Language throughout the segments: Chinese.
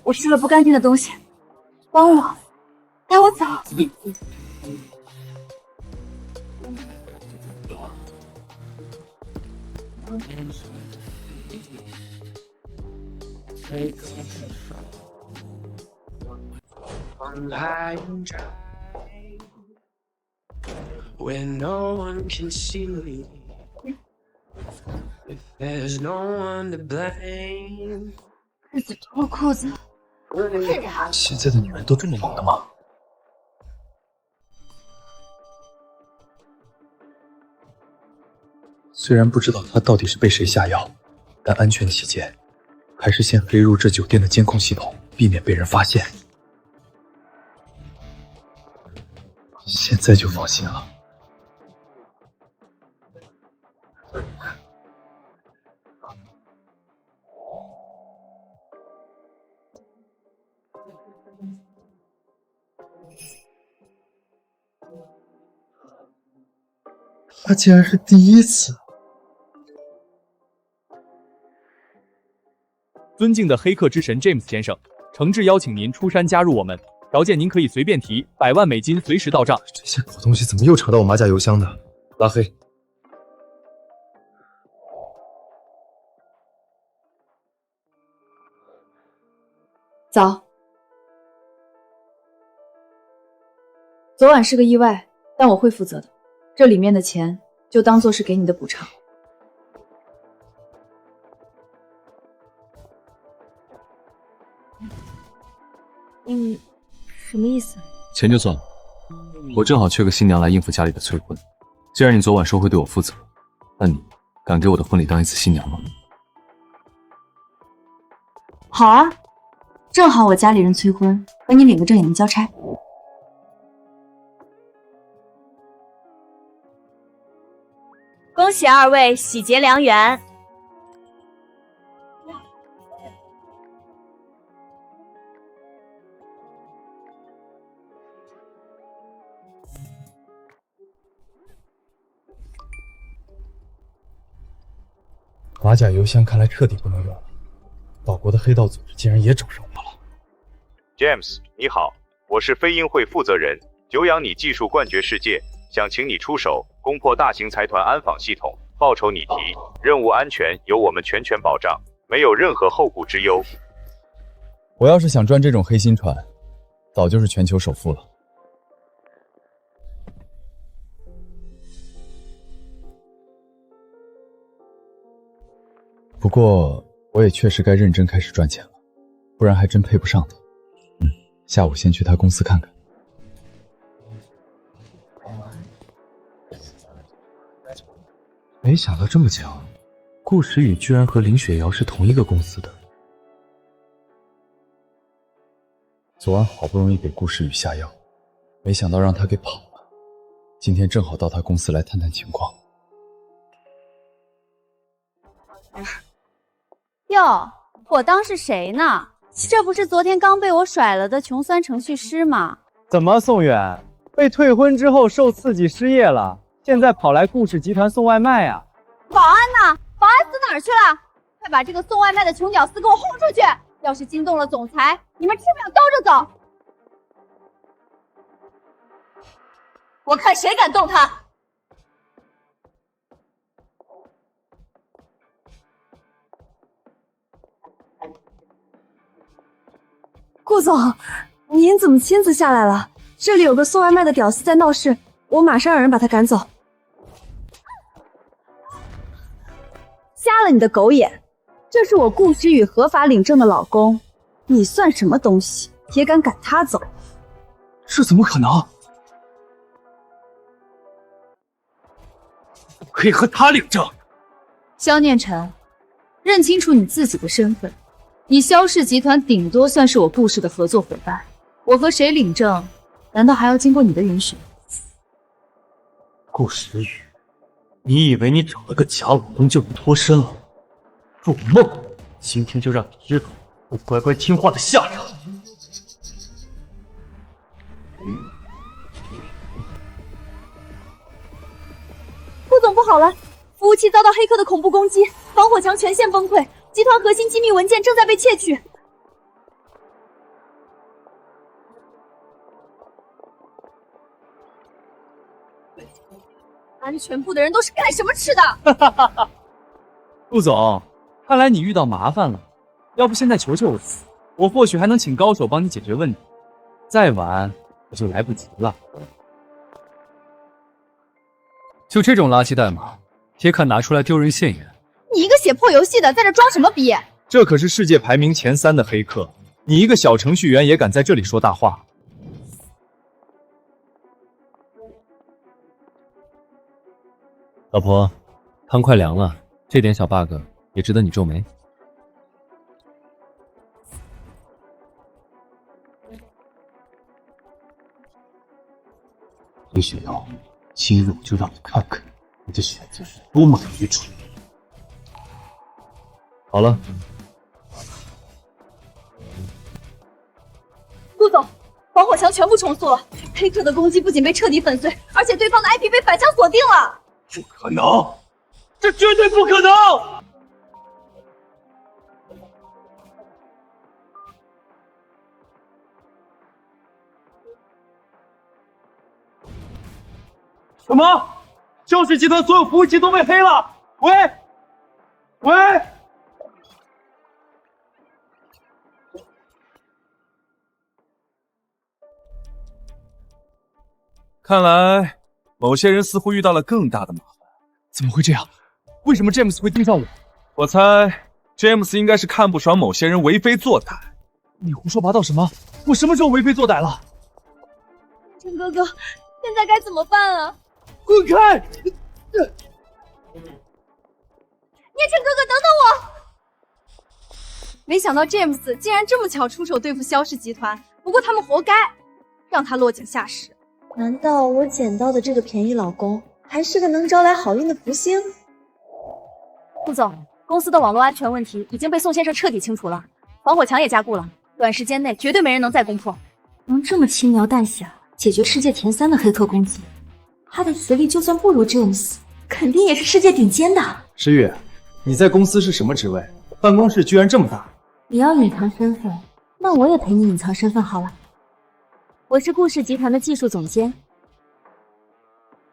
我吃了不干净的东西，帮我，带我走。When no one can see me, if there's no one to blame. 日子脱裤子，快点！现在的女人都这么猛的吗？虽然不知道他到底是被谁下药，但安全起见，还是先黑入这酒店的监控系统，避免被人发现。现在就放心了。他竟然是第一次！尊敬的黑客之神 James 先生，诚挚邀请您出山加入我们，条件您可以随便提，100万美金随时到账。这些破东西怎么又扯到我马甲邮箱的？拉黑。走。昨晚是个意外，但我会负责的。这里面的钱就当做是给你的补偿。什么意思？钱就算了，我正好缺个新娘来应付家里的催婚。既然你昨晚说会对我负责，那你敢给我的婚礼当一次新娘吗？好啊，正好我家里人催婚，和你领个证也能交差。恭喜二位喜结良缘。马甲邮箱看来彻底不能用了，岛国的黑道组织竟然也找上我了。James， 你好，我是飞鹰会负责人，久仰你技术冠绝世界，想请你出手攻破大型财团安防系统，报酬你提，任务安全由我们全权保障，没有任何后顾之忧。我要是想赚这种黑心船，早就是全球首富了。不过，我也确实该认真开始赚钱了，不然还真配不上他。下午先去他公司看看。没想到这么巧，顾时雨居然和林雪瑶是同一个公司的。昨晚好不容易给顾时雨下药，没想到让他给跑了。今天正好到他公司来探探情况。哟，我当是谁呢？这不是昨天刚被我甩了的穷酸程序师吗？怎么，宋远被退婚之后受刺激失业了，现在跑来顾氏集团送外卖啊？保安呢？保安死哪儿去了？快把这个送外卖的穷屌丝给我轰出去！要是惊动了总裁，你们吃不了兜着走。我看谁敢动他！顾总，您怎么亲自下来了？这里有个送外卖的屌丝在闹事，我马上让人把他赶走。瞎了你的狗眼！这是我顾时雨合法领证的老公，你算什么东西，也敢赶他走？这怎么可能？我可以和他领证。萧念晨，认清楚你自己的身份。你萧氏集团顶多算是我顾氏的合作伙伴，我和谁领证，难道还要经过你的允许？顾时雨，你以为你找了个假老公就能脱身了？做梦！今天就让你知道不乖乖听话的下场。好了，服务器遭到黑客的恐怖攻击，防火墙全线崩溃，集团核心机密文件正在被窃取。安全部的人都是干什么吃的？顾总，看来你遇到麻烦了，要不现在求求我或许还能请高手帮你解决问题。再晚我就来不及了。就这种垃圾代码，也敢拿出来丢人现眼？你一个写破游戏的，在这装什么逼？这可是世界排名前3的黑客，你一个小程序员也敢在这里说大话？老婆，汤快凉了，这点小 bug 也值得你皱眉。李雪瑶，今日我就让你看看你的选择是多么的愚蠢。好了，顾总，防火墙全部重塑了，黑客的攻击不仅被彻底粉碎，而且对方的 IP 被反向锁定了。不可能，这绝对不可能！什么？肖氏集团所有服务器都被黑了？喂，喂！看来某些人似乎遇到了更大的麻烦。怎么会这样？为什么詹姆斯会盯上我？我猜詹姆斯应该是看不爽某些人为非作歹。你胡说八道什么？我什么时候为非作歹了？陈哥哥，现在该怎么办啊？滚开！叶晨哥哥，等等我！没想到詹姆斯竟然这么巧出手对付肖氏集团，不过他们活该，让他落井下石。难道我捡到的这个便宜老公还是个能招来好运的福星？顾总，公司的网络安全问题已经被宋先生彻底清除了，防火墙也加固了，短时间内绝对没人能再攻破。能这么轻描淡写解决世界前3的黑客攻击，他的实力就算不如 James， 肯定也是世界顶尖的。石宇，你在公司是什么职位？办公室居然这么大。你要隐藏身份，那我也陪你隐藏身份好了。我是顾氏集团的技术总监。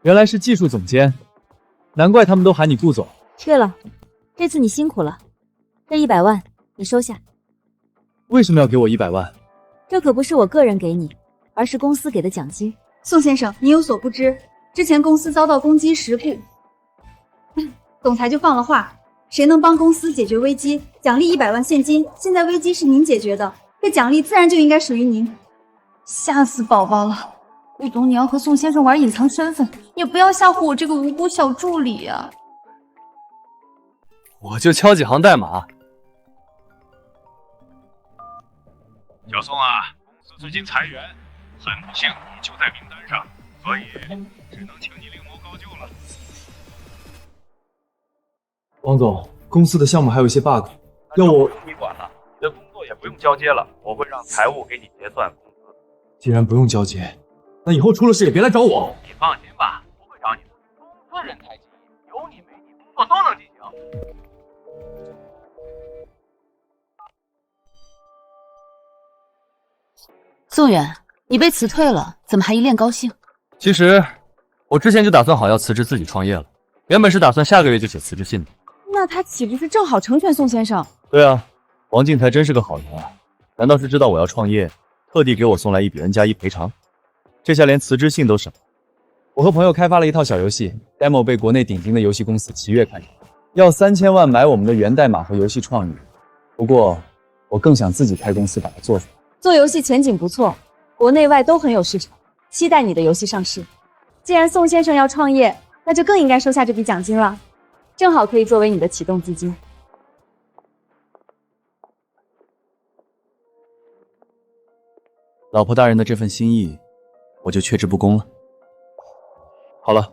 原来是技术总监，难怪他们都喊你顾总。对了，这次你辛苦了，这100万你收下。为什么要给我100万？这可不是我个人给你，而是公司给的奖金。宋先生，你有所不知，之前公司遭到攻击事故，总裁就放了话，谁能帮公司解决危机，奖励100万现金。现在危机是您解决的，这奖励自然就应该属于您。吓死宝宝了！不懂你要和宋先生玩隐藏身份，也不要吓唬我这个无辜小助理啊！我就敲几行代码。小宋啊，公司最近裁员，很不幸你就在名单上，所以只能请你另谋高就了。王总，公司的项目还有一些 bug， 要我……你管了，你的工作也不用交接了，我会让财务给你结算工资。既然不用交接，那以后出了事也别来找我。你放心吧，不会找你的。公司人才济济，有你没你，工作都能进行。宋远，你被辞退了，怎么还一脸高兴？其实我之前就打算好要辞职自己创业了，原本是打算下个月就写辞职信的。那他岂不是正好成全宋先生？对啊，王静才真是个好人啊！难道是知道我要创业，特地给我送来一笔 N+1赔偿？这下连辞职信都省了。我和朋友开发了一套小游戏 ，demo 被国内顶尖的游戏公司奇悦看中，要3000万买我们的源代码和游戏创意。不过，我更想自己开公司把它做出来。做游戏前景不错，国内外都很有市场，期待你的游戏上市。既然宋先生要创业，那就更应该收下这笔奖金了，正好可以作为你的启动资金。老婆大人的这份心意，我就却之不恭了。好了，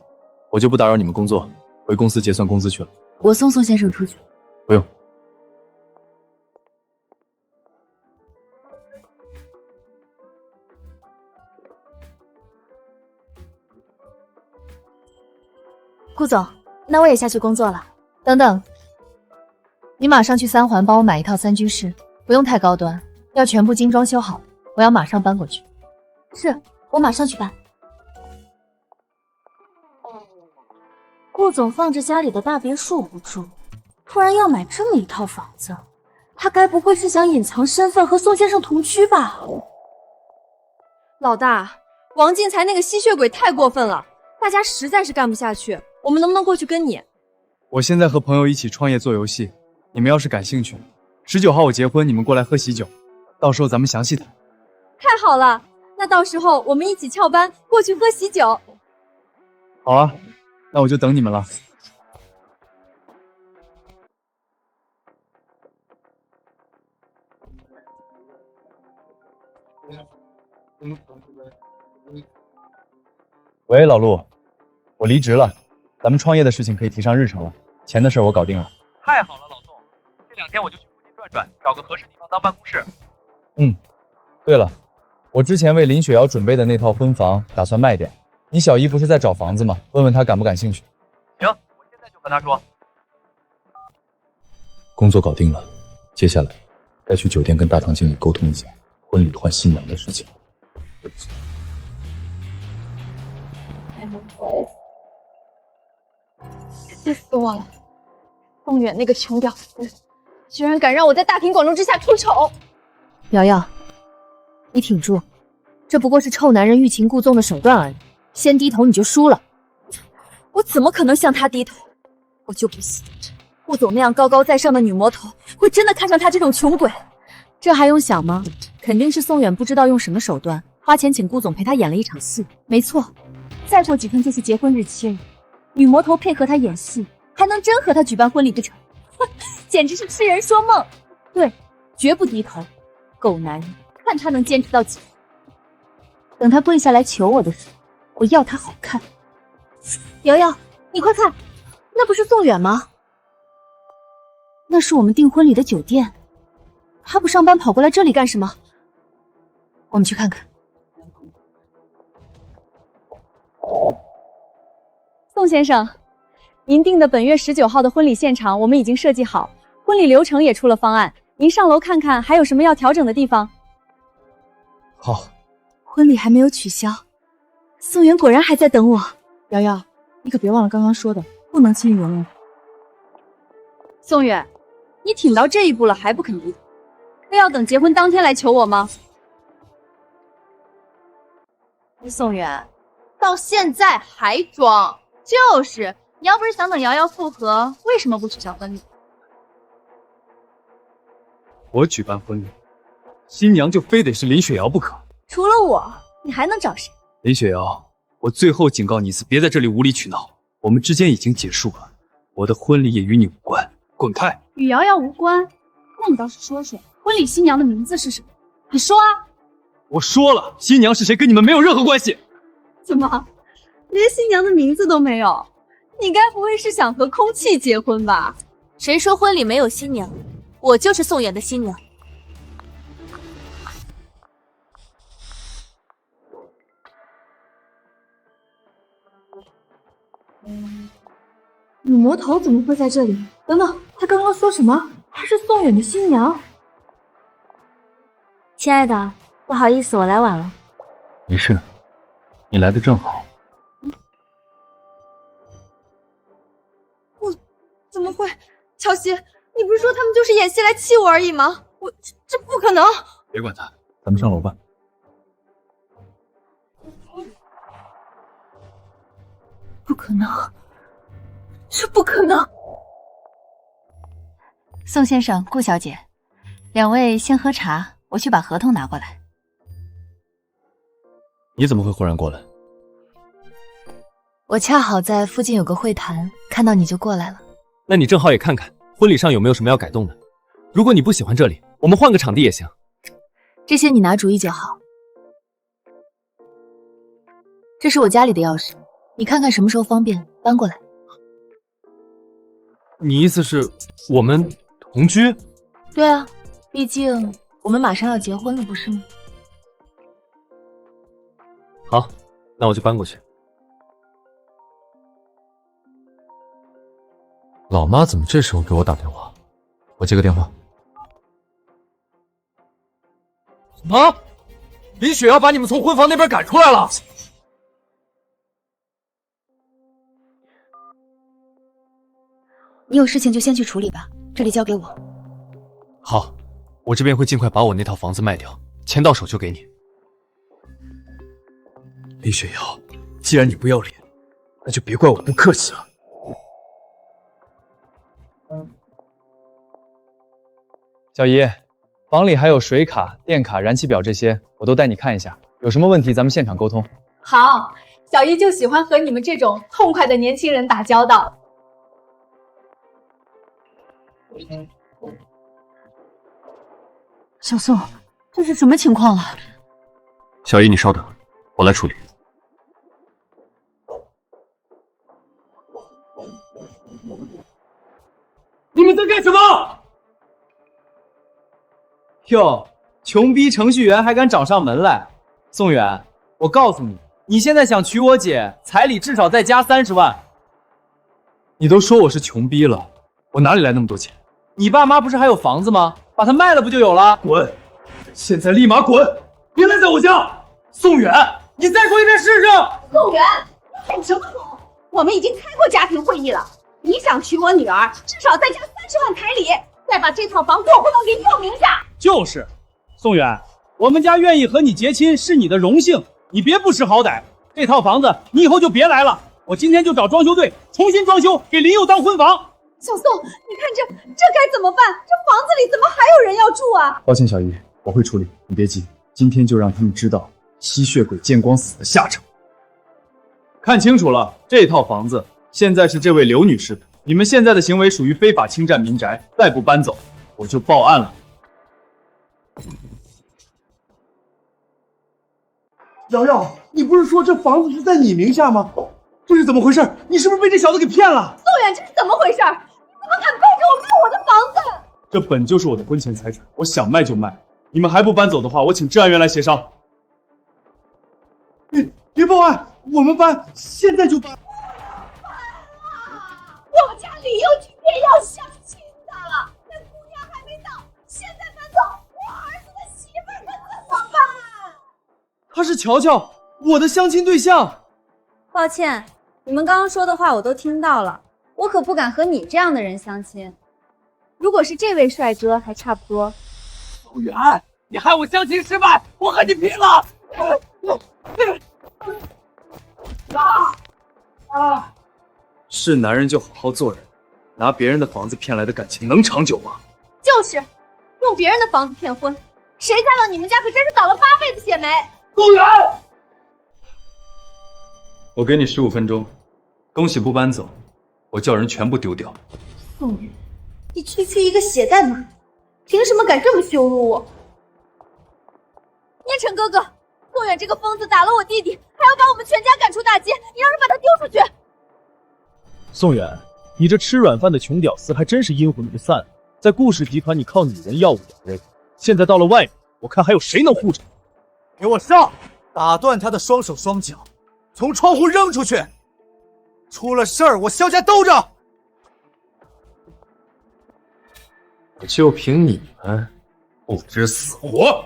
我就不打扰你们工作，回公司结算工资去了。我送宋先生出去。不用。顾总，那我也下去工作了。等等，你马上去三环帮我买一套3居室，不用太高端，要全部精装修好，我要马上搬过去。是，我马上去办。顾总放着家里的大别墅不住，突然要买这么一套房子，他该不会是想隐藏身份和宋先生同居吧？老大，王进才那个吸血鬼太过分了，大家实在是干不下去，我们能不能过去跟你？我现在和朋友一起创业做游戏，你们要是感兴趣，19号我结婚，你们过来喝喜酒，到时候咱们详细谈。太好了，那到时候我们一起翘班过去喝喜酒。好啊，那我就等你们了。喂，老陆，我离职了，咱们创业的事情可以提上日程了，钱的事我搞定了。太好了，老宋，这2天我就去附近转转，找个合适地方当办公室。对了，我之前为林雪瑶准备的那套婚房打算卖掉，你小姨不是在找房子吗？问问她感不感兴趣。行，我现在就和他说。工作搞定了，接下来该去酒店跟大堂经理沟通一下婚礼换新娘的事情。气死我了！宋远那个穷屌丝，居然敢让我在大庭广众之下出丑！瑶瑶，你挺住，这不过是臭男人欲擒故纵的手段而已，先低头你就输了。我怎么可能向他低头？我就不信顾总那样高高在上的女魔头会真的看上他这种穷鬼。这还用想吗？肯定是宋远不知道用什么手段，花钱请顾总陪他演了一场戏。没错，再过几天就是结婚日期了，女魔头配合他演戏，还能真和他举办婚礼不成？简直是痴人说梦。对，绝不低头。狗男人，看他能坚持到几分。等他跪下来求我的时候，我要他好看。瑶瑶，你快看，那不是宋远吗？那是我们订婚礼的酒店，他不上班跑过来这里干什么？我们去看看。宋先生，您订的本月19号的婚礼现场我们已经设计好，婚礼流程也出了方案，您上楼看看还有什么要调整的地方。好，婚礼还没有取消，宋远果然还在等我。瑶瑶，你可别忘了刚刚说的，不能轻易容忍。宋远，你挺到这一步了还不肯低头，非要等结婚当天来求我吗？宋远，到现在还装，就是你要不是想等瑶瑶复合，为什么不取消婚礼？我举办婚礼，新娘就非得是林雪瑶不可。除了我，你还能找谁？林雪瑶，我最后警告你一次，别在这里无理取闹，我们之间已经结束了，我的婚礼也与你无关，滚开！与瑶瑶无关，那你倒是说说，婚礼新娘的名字是什么？你说啊！我说了，新娘是谁跟你们没有任何关系。怎么，连新娘的名字都没有？你该不会是想和空气结婚吧？谁说婚礼没有新娘？我就是宋远的新娘。女魔头怎么会在这里？等等，她刚刚说什么？她是宋远的新娘。亲爱的，不好意思，我来晚了。没事，你来的正好。怎么会？乔西，你不是说他们就是演戏来气我而已吗？这不可能！别管他，咱们上楼吧。不可能，这不可能！宋先生、顾小姐，两位先喝茶，我去把合同拿过来。你怎么会忽然过来？我恰好在附近有个会谈，看到你就过来了。那你正好也看看婚礼上有没有什么要改动的。如果你不喜欢这里，我们换个场地也行。这些你拿主意就好。这是我家里的钥匙，你看看什么时候方便搬过来。你意思是我们同居？对啊，毕竟我们马上要结婚了，不是吗？好，那我就搬过去。老妈怎么这时候给我打电话？我接个电话。什么？李雪要把你们从婚房那边赶出来了？你有事情就先去处理吧，这里交给我。好，我这边会尽快把我那套房子卖掉，钱到手就给你。李雪瑶，既然你不要脸，那就别怪我不客气了。小姨，房里还有水卡、电卡、燃气表这些，我都带你看一下。有什么问题咱们现场沟通。好，小姨就喜欢和你们这种痛快的年轻人打交道。小宋，这是什么情况了？小姨，你稍等，我来处理。你们在干什么？哟，穷逼程序员还敢找上门来？宋远，我告诉你，你现在想娶我姐，彩礼至少再加30万。你都说我是穷逼了，我哪里来那么多钱？你爸妈不是还有房子吗？把它卖了不就有了？滚！现在立马滚！别赖在我家！宋远，你再过一遍试试！宋远，你懂什么懂？我们已经开过家庭会议了，你想娶我女儿，至少再加30万彩礼，再把这套房过户到林佑名下。就是，宋远，我们家愿意和你结亲是你的荣幸，你别不识好歹。这套房子你以后就别来了，我今天就找装修队重新装修，给林佑当婚房。小宋，你看这该怎么办？这房子里怎么还有人要住啊？抱歉，小姨，我会处理，你别急，今天就让他们知道吸血鬼见光死的下场。看清楚了，这套房子现在是这位刘女士的，你们现在的行为属于非法侵占民宅，再不搬走，我就报案了。瑶瑶，你不是说这房子是在你名下吗？这是怎么回事？你是不是被这小子给骗了？宋远，这是怎么回事？你怎么敢背着我卖我的房子？这本就是我的婚前财产，我想卖就卖。你们还不搬走的话，我请治安员来协商。别报案，我们搬，现在就搬。我家李佑今天要相亲的，那姑娘还没到，现在搬走，我儿子的媳妇可怎么办？她是乔乔，我的相亲对象。抱歉，你们刚刚说的话我都听到了，我可不敢和你这样的人相亲。如果是这位帅哥，还差不多。宋远，你害我相亲失败，我和你拼了！是男人就好好做人，拿别人的房子骗来的感情能长久吗？就是用别人的房子骗婚，谁栽到你们家可真是倒了8辈子血霉。宋远，我给你15分钟，东西不搬走，我叫人全部丢掉。宋远，你区区一个血代码，凭什么敢这么羞辱我？念晨哥哥，宋远这个疯子打了我弟弟，还要把我们全家赶出大街，你让人把他丢出去！宋远，你这吃软饭的穷屌丝还真是阴魂不散。在顾氏集团，你靠女人耀武扬威，现在到了外面，我看还有谁能护着你？给我上！打断他的双手双脚，从窗户扔出去！出了事儿，我肖家兜着！就凭你们，不知死活！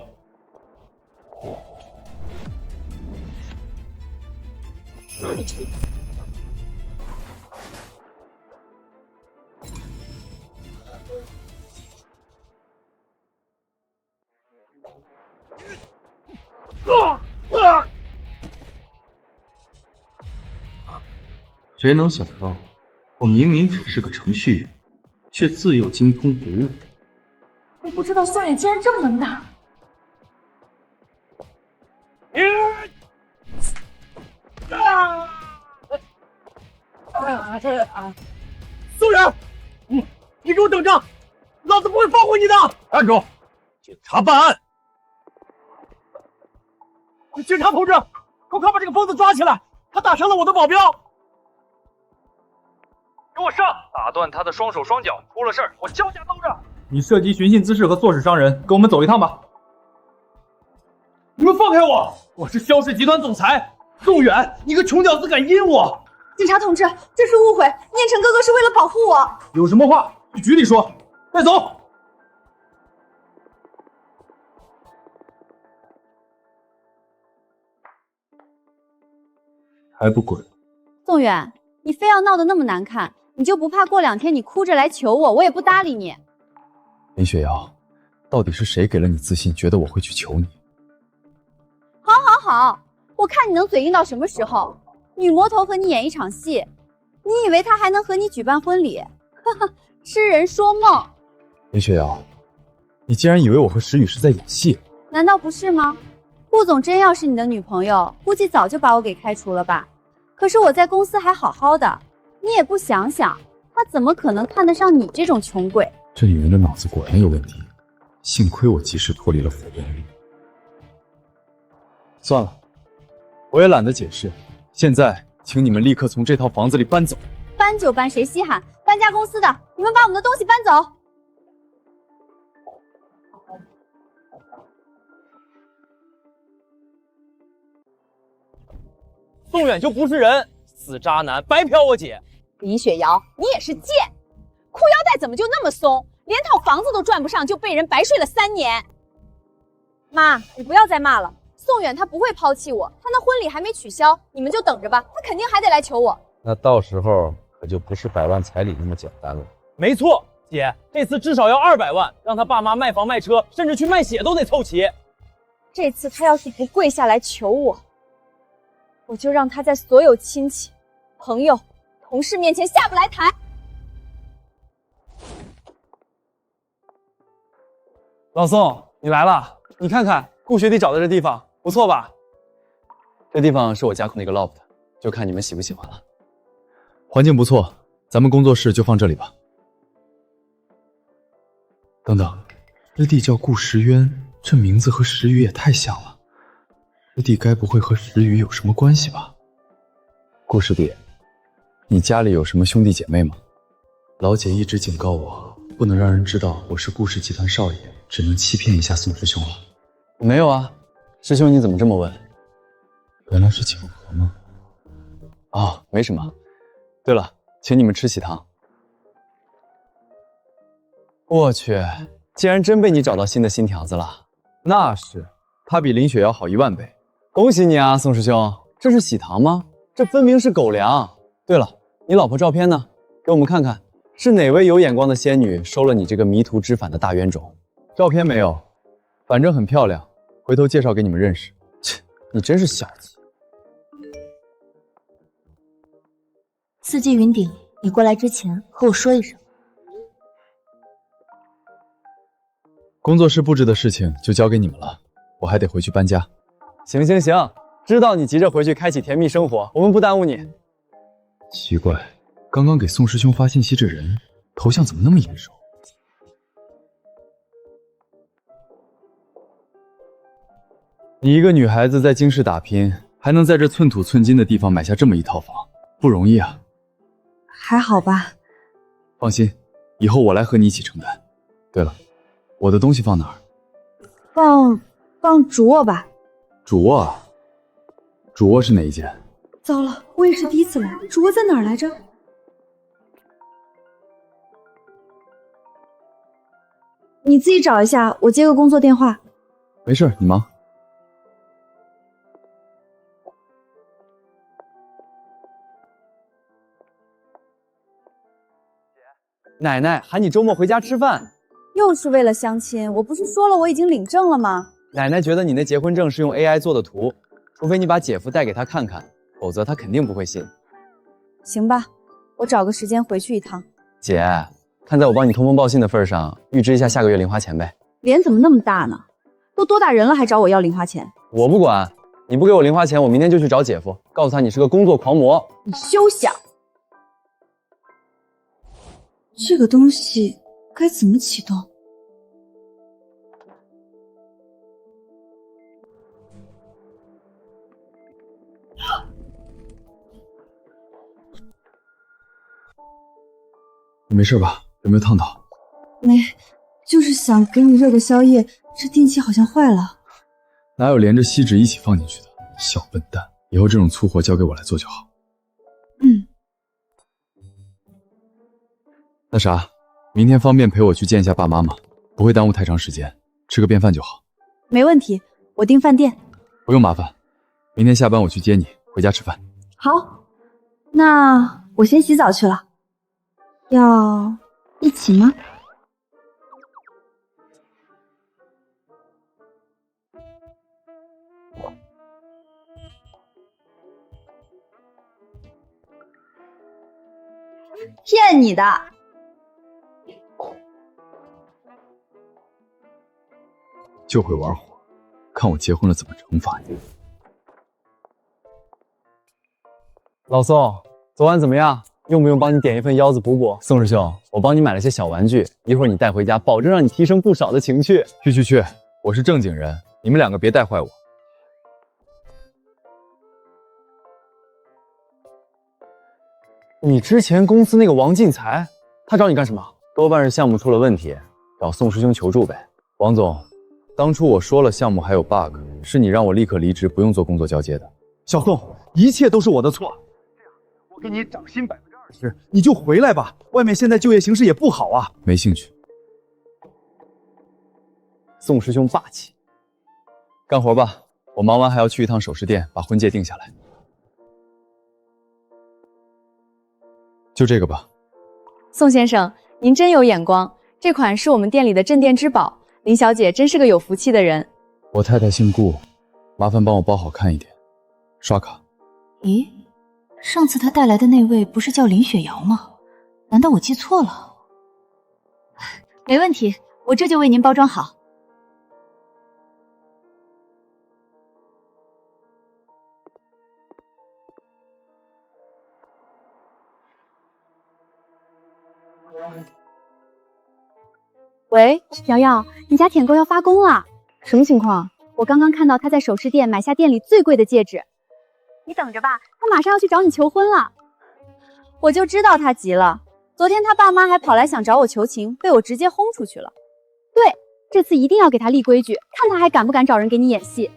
谁能想到，我明明只是个程序员，却自幼精通毒物。我不知道宋远竟然这么能打。宋远，你给我等着，老子不会放过你的！站住！警察办案！警察同志，快把这个疯子抓起来！他打伤了我的保镖。给我上！打断他的双手双脚，出了事儿我肖家兜着。你涉及寻衅滋事和唆使伤人，跟我们走一趟吧。你们放开我！我是肖氏集团总裁宋远，你个穷屌丝敢阴我！警察同志，这是误会，念晨哥哥是为了保护我。有什么话去局里说，带走。还不滚！宋远，你非要闹得那么难看，你就不怕过2天你哭着来求我，我也不搭理你？林雪瑶，到底是谁给了你自信，觉得我会去求你？好，好，好，我看你能嘴硬到什么时候？女魔头和你演一场戏，你以为她还能和你举办婚礼？哈哈，痴人说梦。林雪瑶，你竟然以为我和石宇是在演戏？难道不是吗？顾总真要是你的女朋友，估计早就把我给开除了吧。可是我在公司还好好的，你也不想想，他怎么可能看得上你这种穷鬼？这女人的脑子果然有问题，幸亏我及时脱离了火焰。算了，我也懒得解释。现在，请你们立刻从这套房子里搬走。搬就搬，谁稀罕？搬家公司的，你们把我们的东西搬走。宋远就不是人，死渣男，白嫖我姐。李雪瑶，你也是贱，裤腰带怎么就那么松，连套房子都赚不上，就被人白睡了3年。妈，你不要再骂了。宋远他不会抛弃我，他那婚礼还没取消，你们就等着吧，他肯定还得来求我。那到时候可就不是100万彩礼那么简单了。没错，姐，这次至少要200万，让他爸妈卖房卖车，甚至去卖血都得凑齐。这次他要是不跪下来求我，我就让他在所有亲戚、朋友、同事面前下不来台。老宋，你来了，你看看顾学弟找的这地方不错吧？这地方是我家控的一个 loft， 就看你们喜不喜欢了。环境不错，咱们工作室就放这里吧。等等，师弟叫顾石渊，这名字和石宇也太像了。师弟该不会和石宇有什么关系吧？顾师弟，你家里有什么兄弟姐妹吗？老姐一直警告我，不能让人知道我是顾氏集团少爷，只能欺骗一下宋师兄了。没有啊，师兄你怎么这么问？原来是巧合吗？哦，没什么。对了，请你们吃喜糖。我去，竟然真被你找到新的新条子了。那是，他比林雪瑶好1万倍。恭喜你啊，宋师兄！这是喜糖吗？这分明是狗粮。对了，你老婆照片呢？给我们看看，是哪位有眼光的仙女收了你这个迷途知返的大冤种？照片没有，反正很漂亮，回头介绍给你们认识。切，你真是小气。四季云顶，你过来之前和我说一声。工作室布置的事情就交给你们了，我还得回去搬家。行行行，知道你急着回去开启甜蜜生活，我们不耽误你。奇怪，刚刚给宋师兄发信息这人头像怎么那么眼熟？你一个女孩子在京市打拼，还能在这寸土寸金的地方买下这么一套房，不容易啊。还好吧。放心，以后我来和你一起承担。对了，我的东西放哪儿？放主卧吧。主卧啊？主卧是哪一间？糟了，我也是第一次来，主卧在哪儿来着？你自己找一下，我接个工作电话。没事，你忙。奶奶喊你周末回家吃饭，又是为了相亲，我不是说了我已经领证了吗？奶奶觉得你那结婚证是用 AI 做的图，除非你把姐夫带给她看看，否则她肯定不会信。行吧，我找个时间回去一趟。姐，看在我帮你通风报信的份上，预支一下下个月零花钱呗。脸怎么那么大呢？都多大人了还找我要零花钱？我不管，你不给我零花钱，我明天就去找姐夫，告诉他你是个工作狂魔。你休想！这个东西该怎么启动？你没事吧？有没有烫到？没，就是想给你热个宵夜，这电器好像坏了。哪有连着锡纸一起放进去的？小笨蛋，以后这种粗活交给我来做就好。嗯。那啥，明天方便陪我去见一下爸妈吗？不会耽误太长时间，吃个便饭就好。没问题，我订饭店。不用麻烦，明天下班我去接你，回家吃饭。好，那我先洗澡去了。要一起吗？骗你的！就会玩火，看我结婚了怎么惩罚你。老宋，昨晚怎么样？用不用帮你点一份腰子补补？宋师兄，我帮你买了些小玩具，一会儿你带回家，保证让你提升不少的情趣。去，我是正经人，你们两个别带坏我。你之前公司那个王进财，他找你干什么？多半是项目出了问题，找宋师兄求助呗。王总，当初我说了项目还有 bug， 是你让我立刻离职，不用做工作交接的。小宋，一切都是我的错。我给你涨薪20%，你就回来吧。外面现在就业形势也不好啊。没兴趣。宋师兄霸气。干活吧，我忙完还要去一趟首饰店，把婚戒定下来。就这个吧。宋先生，您真有眼光，这款是我们店里的镇店之宝。林小姐真是个有福气的人。我太太姓顾，麻烦帮我包好看一点。刷卡。咦，上次他带来的那位不是叫林雪瑶吗？难道我记错了？没问题，我这就为您包装好。喂，瑶瑶，你家舔狗要发工了，什么情况？我刚刚看到他在首饰店买下店里最贵的戒指，你等着吧，他马上要去找你求婚了。我就知道他急了，昨天他爸妈还跑来想找我求情，被我直接轰出去了。对，这次一定要给他立规矩，看他还敢不敢找人给你演戏。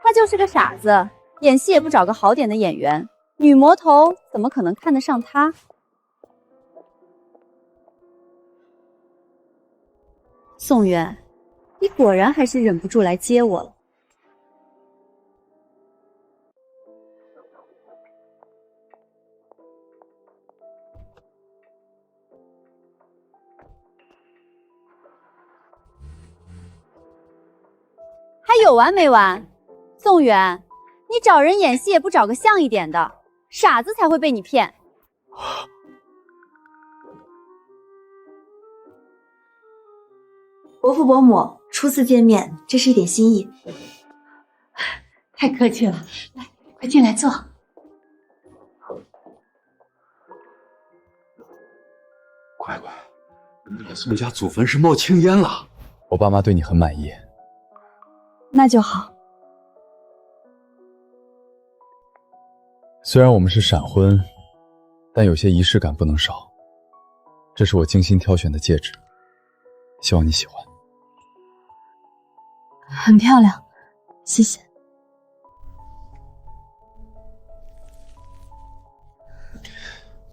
他就是个傻子，演戏也不找个好点的演员，女魔头怎么可能看得上他？宋渊，你果然还是忍不住来接我了。还有完没完？宋渊，你找人演戏也不找个像一点的，傻子才会被你骗。伯父伯母初次见面，这是一点心意。太客气了，来，快进来坐。乖乖，你的宋家祖坟是冒青烟了。我爸妈对你很满意。那就好。虽然我们是闪婚，但有些仪式感不能少。这是我精心挑选的戒指，希望你喜欢。很漂亮，谢谢。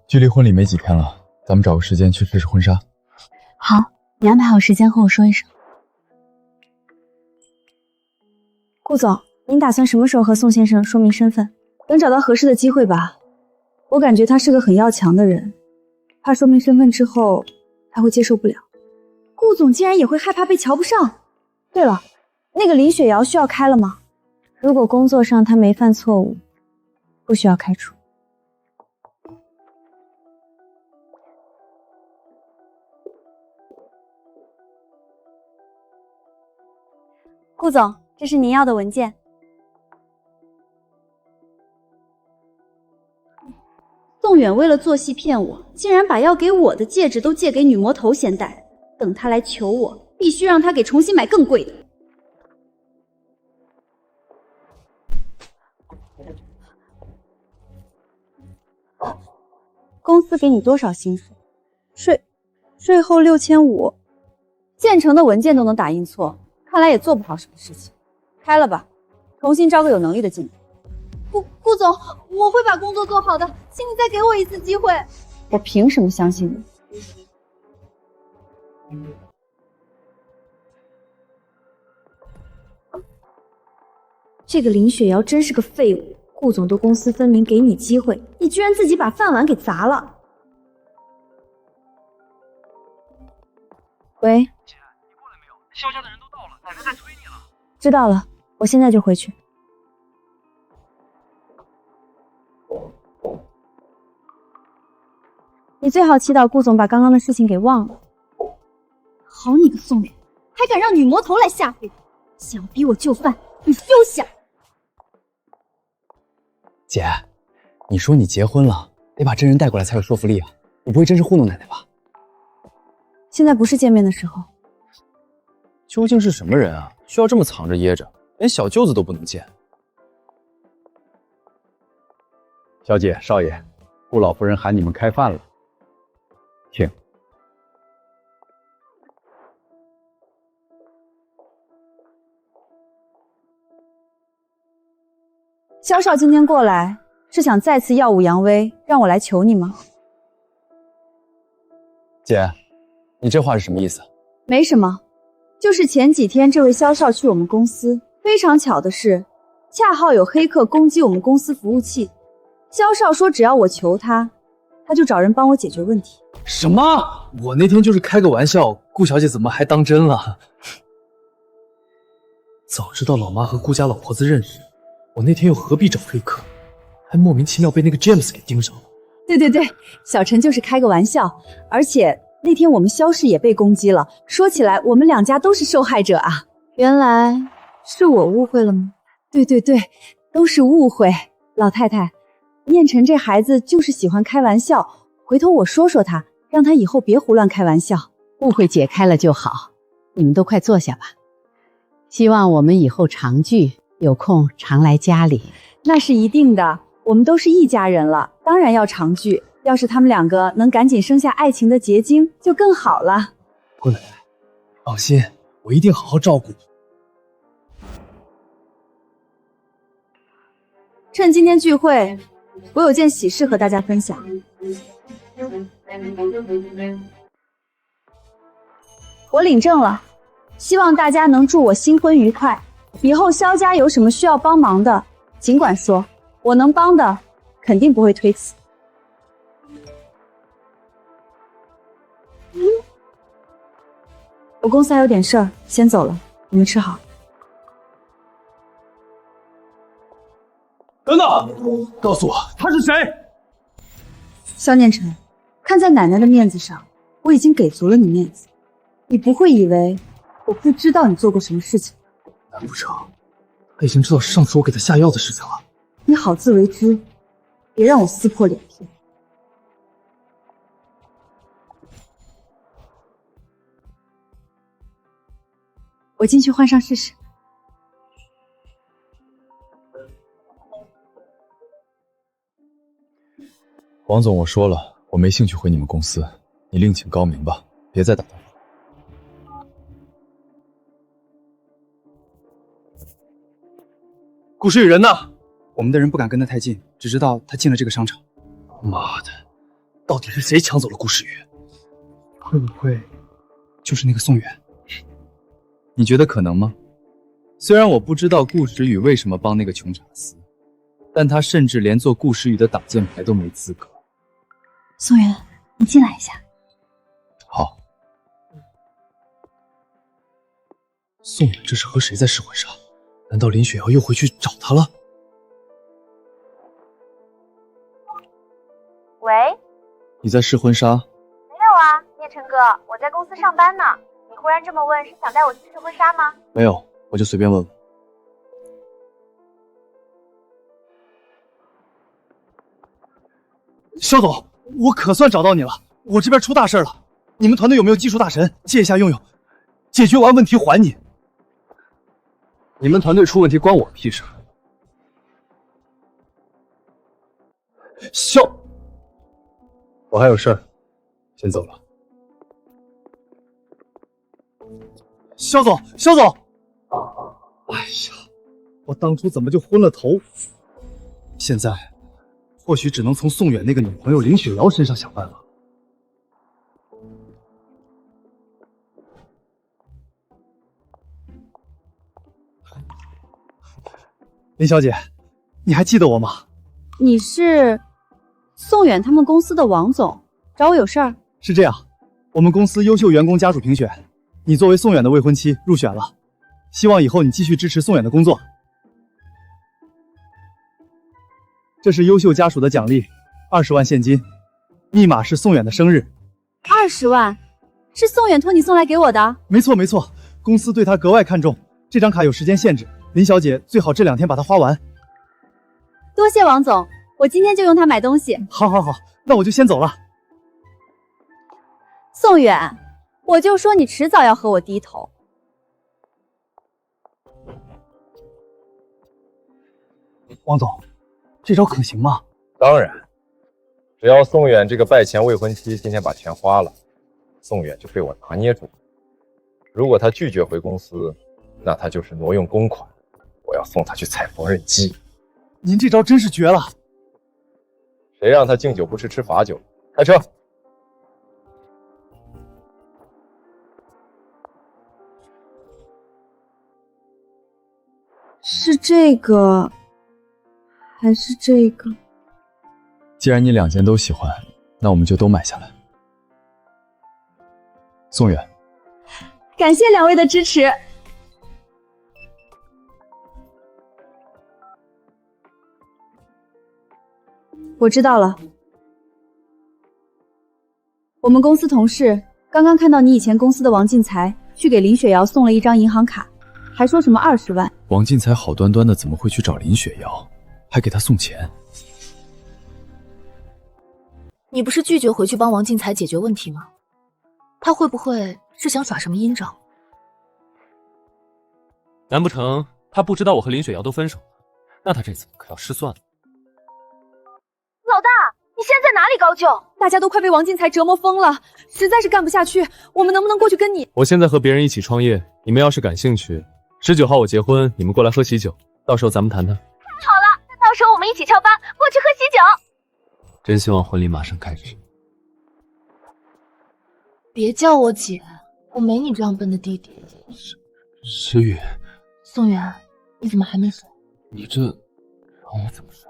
距离婚礼没几天了，咱们找个时间去试试婚纱。好，你安排好时间和我说一声。顾总，您打算什么时候和宋先生说明身份？等找到合适的机会吧。我感觉他是个很要强的人，怕说明身份之后他会接受不了。顾总竟然也会害怕被瞧不上。对了，那个林雪瑶需要开了吗？如果工作上他没犯错误，不需要开除。顾总，这是您要的文件。宋远为了做戏骗我，竟然把要给我的戒指都借给女魔头先戴，等他来求我，必须让他给重新买更贵的。公司给你多少薪水？税后6500，建成的文件都能打印错，看来也做不好什么事情。开了吧，重新招个有能力的进来。顾总，我会把工作做好的，请你再给我一次机会。我凭什么相信你？这个林雪瑶真是个废物，顾总的公司分明给你机会，你居然自己把饭碗给砸了。喂，姐，你过来没有？肖家的人都到了，奶奶在催你了。知道了，我现在就回去。你最好祈祷顾总把刚刚的事情给忘了。好你个宋远，还敢让女魔头来吓唬我，想逼我就范，你休想！姐，你说你结婚了，得把真人带过来才有说服力啊！你不会真是糊弄奶奶吧？现在不是见面的时候。究竟是什么人啊？需要这么藏着掖着，连小舅子都不能见？小姐、少爷，顾老夫人喊你们开饭了，请。萧少今天过来是想再次耀武扬威，让我来求你吗？姐，你这话是什么意思？没什么，就是前几天这位萧少去我们公司，非常巧的是，恰好有黑客攻击我们公司服务器。萧少说只要我求他，他就找人帮我解决问题。什么？我那天就是开个玩笑，顾小姐怎么还当真了？早知道老妈和顾家老婆子认识，我那天又何必找黑客，还莫名其妙被那个 James 给盯上了。对，小陈就是开个玩笑，而且那天我们萧氏也被攻击了，说起来我们两家都是受害者啊。原来是我误会了吗？对，都是误会。老太太，念晨这孩子就是喜欢开玩笑，回头我说说他，让他以后别胡乱开玩笑。误会解开了就好，你们都快坐下吧。希望我们以后常聚，有空常来家里。那是一定的，我们都是一家人了，当然要常聚。要是他们两个能赶紧生下爱情的结晶，就更好了。顾奶奶，放心，我一定好好照顾你。趁今天聚会，我有件喜事和大家分享。我领证了，希望大家能祝我新婚愉快。以后萧家有什么需要帮忙的，尽管说，我能帮的肯定不会推辞。我公司还有点事儿，先走了，你们吃好。等等，告诉我他是谁？萧念晨，看在奶奶的面子上，我已经给足了你面子，你不会以为我不知道你做过什么事情？难不成他已经知道上次我给他下药的事情了？你好自为之，别让我撕破脸皮。我进去换上试试。王总，我说了，我没兴趣回你们公司，你另请高明吧，别再打断我。顾时雨人呢？我们的人不敢跟他太近，只知道他进了这个商场。妈的，到底是谁抢走了顾时雨？会不会就是那个宋远？你觉得可能吗？虽然我不知道顾时雨为什么帮那个穷傻厮，但他甚至连做顾时雨的挡箭牌都没资格。宋远，你进来一下。好。宋远这是和谁在试婚纱？难道林雪瑶又回去找他了？喂，你在试婚纱？没有啊，念晨哥，我在公司上班呢。你忽然这么问，是想带我去试婚纱吗？没有，我就随便问问。肖总，我可算找到你了，我这边出大事了。你们团队有没有技术大神借一下用用？解决完问题还你。你们团队出问题关我屁事。肖，我还有事儿，先走了。肖总，肖总！哎呀，我当初怎么就昏了头？现在或许只能从宋远那个女朋友林雪瑶身上想办法。林小姐，你还记得我吗？你是宋远他们公司的王总，找我有事儿？是这样，我们公司优秀员工家属评选，你作为宋远的未婚妻入选了，希望以后你继续支持宋远的工作。这是优秀家属的奖励，20万现金，密码是宋远的生日。20万，是宋远托你送来给我的？没错没错，公司对他格外看重，这张卡有时间限制，林小姐最好这2天把它花完。多谢王总，我今天就用它买东西。好，那我就先走了。宋远，我就说你迟早要和我低头。王总，这招可行吗？当然，只要宋远这个败钱未婚妻今天把钱花了，宋远就被我拿捏住。如果他拒绝回公司，那他就是挪用公款，我要送他去踩缝纫机。您这招真是绝了！谁让他敬酒不吃吃罚酒？开车。是这个，还是这个？既然你2件都喜欢，那我们就都买下来。宋远，感谢2位的支持。我知道了。我们公司同事刚刚看到你以前公司的王进财去给林雪瑶送了一张银行卡，还说什么20万。王进财好端端的怎么会去找林雪瑶，还给她送钱？你不是拒绝回去帮王进财解决问题吗？他会不会是想耍什么阴招？难不成他不知道我和林雪瑶都分手了？那他这次可要失算了。老大，你现在在哪里高就？大家都快被王进财折磨疯了，实在是干不下去，我们能不能过去跟你？我现在和别人一起创业，你们要是感兴趣，19号我结婚，你们过来喝喜酒，到时候咱们谈谈。太好了，那到时候我们一起翘班过去喝喜酒。真希望婚礼马上开始。别叫我姐，我没你这样笨的弟弟。诗雨，宋远，你怎么还没睡？你这让我怎么睡？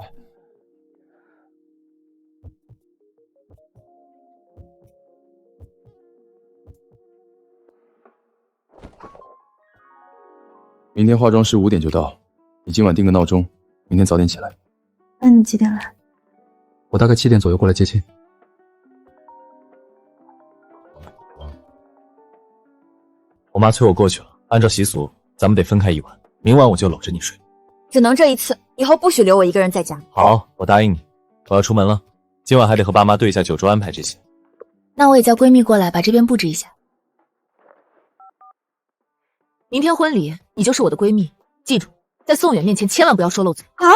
明天化妆师5点就到，你今晚定个闹钟，明天早点起来。那你几点来？我大概7点左右过来接亲。我妈催我过去了，按照习俗，咱们得分开一晚，明晚我就搂着你睡。只能这一次，以后不许留我一个人在家。好，我答应你。我要出门了，今晚还得和爸妈对一下酒桌安排这些。那我也叫闺蜜过来把这边布置一下。明天婚礼，你就是我的闺蜜，记住，在宋远面前千万不要说漏嘴。啊，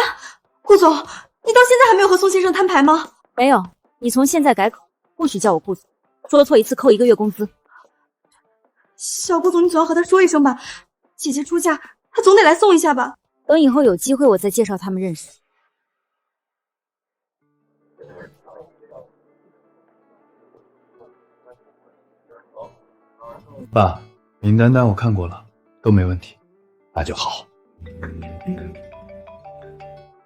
顾总，你到现在还没有和宋先生摊牌吗？没有，你从现在改口，不许叫我顾总，说错一次扣1个月工资。小顾总，你总要和他说一声吧，姐姐出嫁，他总得来送一下吧。等以后有机会，我再介绍他们认识。爸，名单我看过了，都没问题。那就好。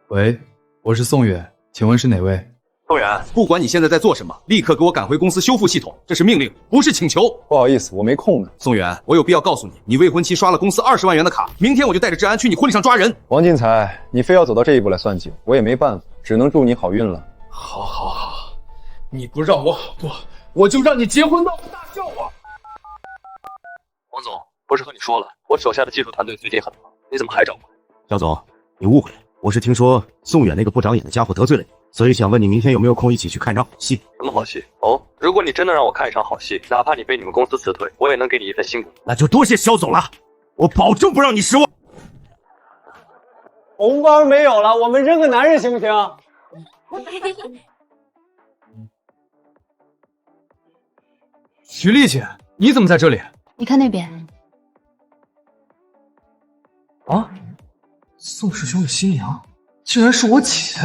喂，我是宋远，请问是哪位？宋远，不管你现在在做什么，立刻给我赶回公司修复系统，这是命令，不是请求。不好意思，我没空呢。宋远，我有必要告诉你，你未婚妻刷了公司20万元的卡，明天我就带着治安去你婚礼上抓人。王进财，你非要走到这一步来算计，我也没办法，只能祝你好运了。好，你不让我好过，我就让你结婚闹个大笑话。王总，不是和你说了，我手下的技术团队最近很忙，你怎么还找过来？肖总，你误会了，我是听说宋远那个不长眼的家伙得罪了你，所以想问你明天有没有空一起去看场好戏？什么好戏？哦，如果你真的让我看一场好戏，哪怕你被你们公司辞退，我也能给你一份辛苦。那就多谢肖总了，我保证不让你失望。红包没有了，我们扔个男人行不行？徐丽姐，你怎么在这里？你看那边。啊，宋师兄的新娘竟然是我姐！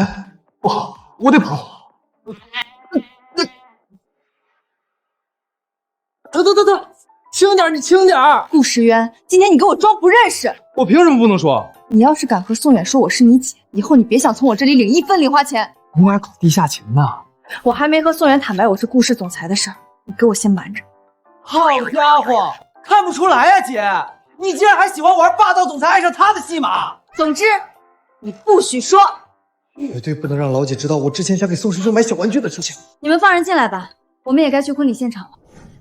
不好，我得跑！等，轻点，你轻点。顾时渊，今天你给我装不认识。我凭什么不能说？你要是敢和宋远说我是你姐，以后你别想从我这里领1分零花钱。我还搞地下情呢。我还没和宋远坦白我是顾氏总裁的事儿，你给我先瞒着。好家伙，看不出来呀，姐，你竟然还喜欢玩霸道总裁爱上他的戏码。总之，你不许说。绝对不能让老姐知道我之前想给宋师兄买小玩具的事情。你们放人进来吧，我们也该去婚礼现场了。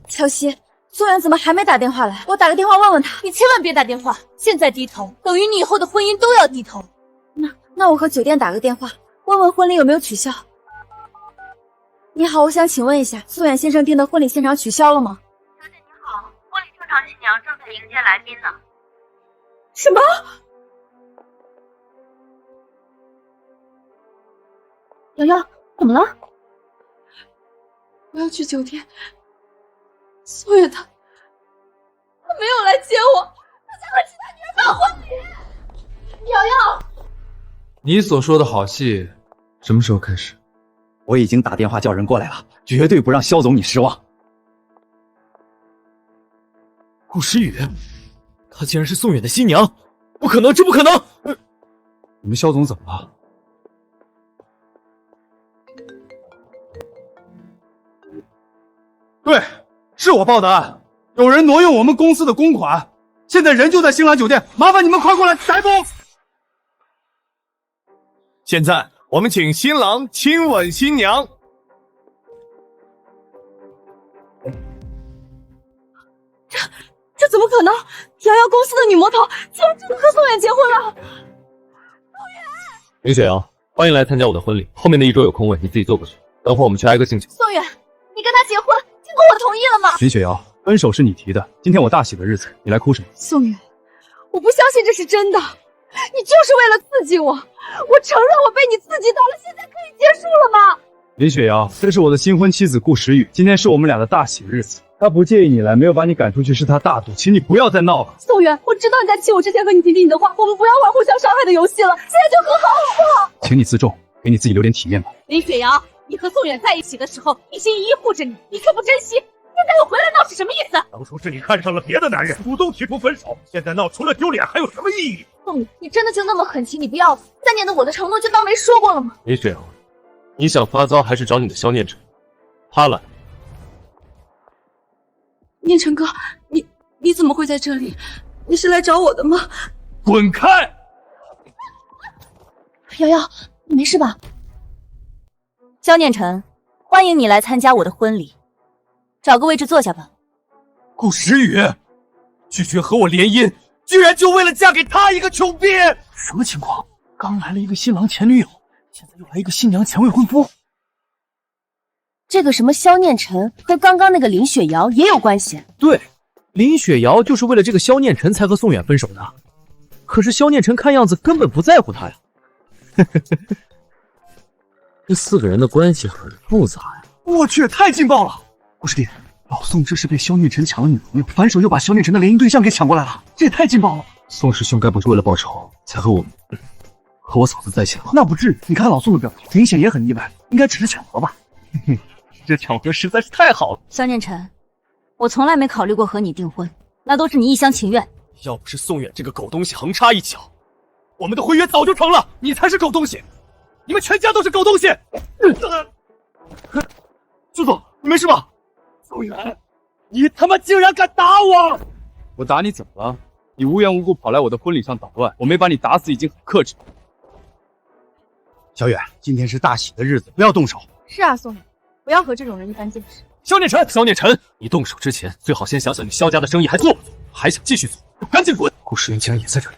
乔西，宋远怎么还没打电话来？我打个电话问问他。你千万别打电话，现在低头等于你以后的婚姻都要低头。那我和酒店打个电话，问问婚礼有没有取消。你好，我想请问一下，宋远先生订的婚礼现场取消了吗？小姐你好，婚礼现场新娘正在迎接来宾呢。什么？瑶瑶，怎么了？我要去酒店。宋远他没有来接我，他在和其他女人办婚礼。瑶瑶，你所说的好戏什么时候开始？我已经打电话叫人过来了，绝对不让肖总你失望。顾时雨，她竟然是宋远的新娘，不可能，这不可能！你们肖总怎么了？对，是我报的案，有人挪用我们公司的公款，现在人就在星朗酒店，麻烦你们快过来逮捕。现在我们请新郎亲吻新娘。这怎么可能？瑶瑶公司的女魔头竟然真的和宋远结婚了！林雪瑶，欢迎来参加我的婚礼，后面的一桌有空位，你自己坐过去。等会儿我们去挨个敬酒。宋远，你跟他结婚，经过我同意了吗？林雪瑶，分手是你提的，今天我大喜的日子，你来哭什么？宋远，我不相信这是真的，你就是为了刺激我。我承认我被你刺激到了，现在可以结束了吗？林雪瑶，这是我的新婚妻子顾时雨，今天是我们俩的大喜日子，她不介意你来，没有把你赶出去是她大度，请你不要再闹了。宋远，我知道你在气我之前和你提及你的话，我们不要玩互相伤害的游戏了，现在就和好好不好？请你自重，给你自己留点体面吧。林雪瑶，你和宋远在一起的时候一心一意护着你，你却不珍惜，现在又回来闹是什么意思？当初是你看上了别的男人，主动提出分手，现在闹除了丢脸还有什么意义？宋远，你真的就那么狠心，你不要了？3年的我的承诺就当没说过了吗？林雪瑶，你想发糟还是找你的萧念晨？他来。念晨哥，你怎么会在这里？你是来找我的吗？滚开！瑶瑶，你没事吧？萧念晨，欢迎你来参加我的婚礼，找个位置坐下吧。顾时雨拒绝和我联姻，居然就为了嫁给他一个穷逼！什么情况？刚来了一个新郎前女友，现在又来一个新娘前未婚夫。这个什么萧念晨和刚刚那个林雪瑶也有关系？对，林雪瑶就是为了这个萧念晨才和宋远分手的。可是萧念晨看样子根本不在乎她呀。这4个人的关系很复杂呀。我去，太劲爆了！顾师弟，老宋这是被萧念晨抢了女朋友，反手又把萧念晨的联姻对象给抢过来了，这也太劲爆了！宋师兄该不是为了报仇才和我嫂子在一起了吧？那不至于，你看老宋的表情，明显也很意外，应该只是巧合吧？哼，这巧合实在是太好了。萧念晨，我从来没考虑过和你订婚，那都是你一厢情愿。要不是宋远这个狗东西横插一脚，我们的婚约早就成了。你才是狗东西，你们全家都是狗东西！朱总，你没事吧？宋远，你他妈竟然敢打我！我打你怎么了？你无缘无故跑来我的婚礼上捣乱，我没把你打死已经很克制。小远，今天是大喜的日子，不要动手。是啊，宋远，不要和这种人一般见识。萧念晨，萧念晨，你动手之前最好先想想你萧家的生意还做不做，还想继续做，赶紧滚！顾时云竟然也在这里，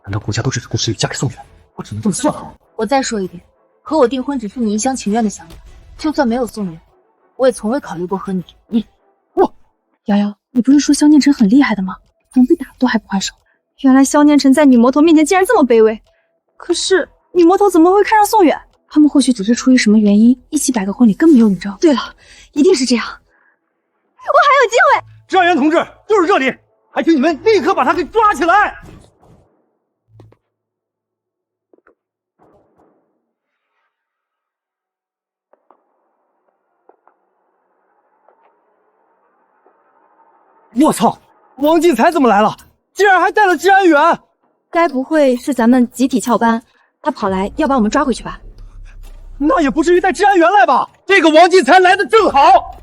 难道顾家都支持顾时雨嫁给宋远？我只能这么算了。我再说一遍，和我订婚只是你一厢情愿的想法，就算没有宋远，我也从未考虑过和你订婚。瑶瑶，你不是说萧念晨很厉害的吗？怎么被打都还不还手？原来萧念晨在女魔头面前竟然这么卑微。可是女魔头怎么会看上宋远？他们或许只是出于什么原因一起摆个婚礼，根本用你招。对了，一定是这样，我还有机会。治安员同志，就是这里，还请你们立刻把他给抓起来。我操，王进才怎么来了？竟然还带了治安员！该不会是咱们集体翘班，他跑来要把我们抓回去吧？那也不至于带治安员来吧？这个王进才来的正好。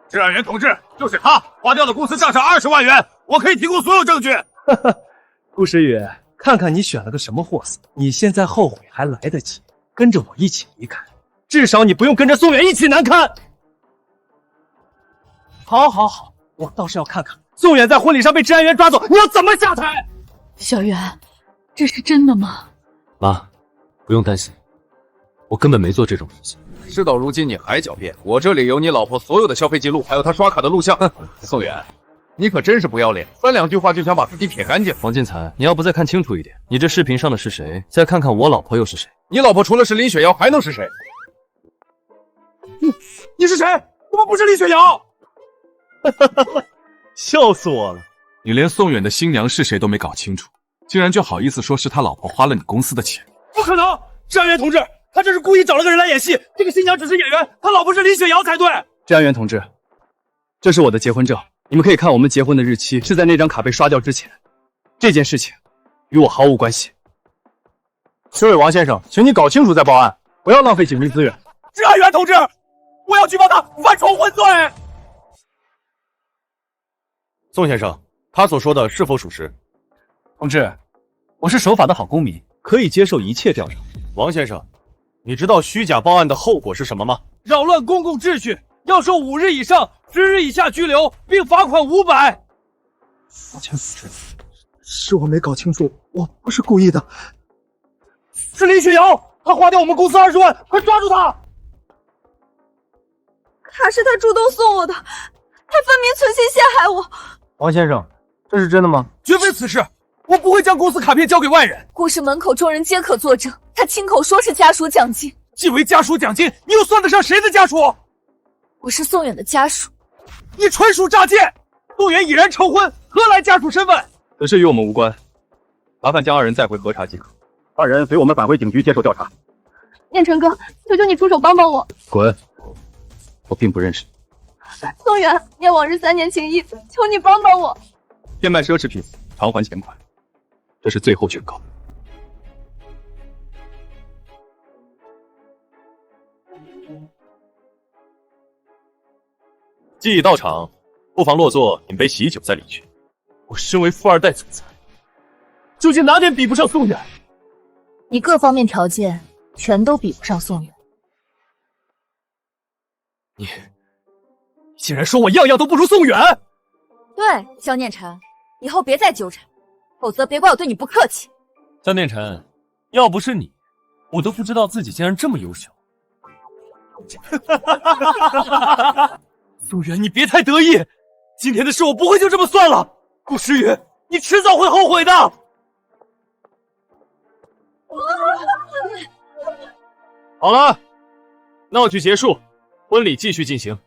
治安员同志，就是他花掉了公司账上20万元，我可以提供所有证据。顾时雨，看看你选了个什么货色，你现在后悔还来得及，跟着我一起离开，至少你不用跟着宋远一起难堪。好，我倒是要看看宋远在婚礼上被治安员抓走，你要怎么下台？小远，这是真的吗？妈，不用担心，我根本没做这种事情。事到如今你还狡辩，我这里有你老婆所有的消费记录，还有她刷卡的录像。宋远，你可真是不要脸，3两句话就想把自己撇干净。王进财，你要不再看清楚一点，你这视频上的是谁？再看看我老婆又是谁？你老婆除了是林雪瑶，还能是谁？你是谁？怎么不是李雪瑶？笑死我了！你连宋远的新娘是谁都没搞清楚，竟然就好意思说是他老婆花了你公司的钱？不可能！治安员同志，他这是故意找了个人来演戏，这个新娘只是演员，他老婆是李雪瑶才对。治安员同志，这是我的结婚证，你们可以看我们结婚的日期是在那张卡被刷掉之前。这件事情与我毫无关系。这位王先生，请你搞清楚再报案，不要浪费警力资源。治安员同志，我要举报他犯重婚罪。宋先生，他所说的是否属实？同志，我是守法的好公民，可以接受一切调查。王先生，你知道虚假报案的后果是什么吗？扰乱公共秩序，要受5日以上10日以下拘留，并罚款500。抱歉，是我没搞清楚，我不是故意的。是李雪瑶，她花掉我们公司20万，快抓住她！卡是他主动送我的，他分明存心陷害我。王先生，这是真的吗？绝非此事，我不会将公司卡片交给外人。故事门口众人皆可作证，他亲口说是家属奖金。既为家属奖金，你又算得上谁的家属？我是宋远的家属。你纯属诈骗！宋远已然成婚，何来家属身份？此事与我们无关，麻烦将2人带回核查即可。2人随我们返回警局接受调查。念晨哥，求求你出手帮帮我！滚！我并不认识你。宋远，念往日3年情谊，求你帮帮我！变卖奢侈品，偿还钱款，这是最后劝告。既已到场，不妨落座，饮杯喜酒再离去。我身为富2代总裁，究竟哪点比不上宋远？你各方面条件全都比不上宋远。你竟然说我样样都不如宋远？对，萧念晨，以后别再纠缠，否则别怪我对你不客气。萧念晨，要不是你，我都不知道自己竟然这么优秀。宋远，你别太得意，今天的事我不会就这么算了。顾时雨，你迟早会后悔的。好了，闹剧结束，婚礼继续进行。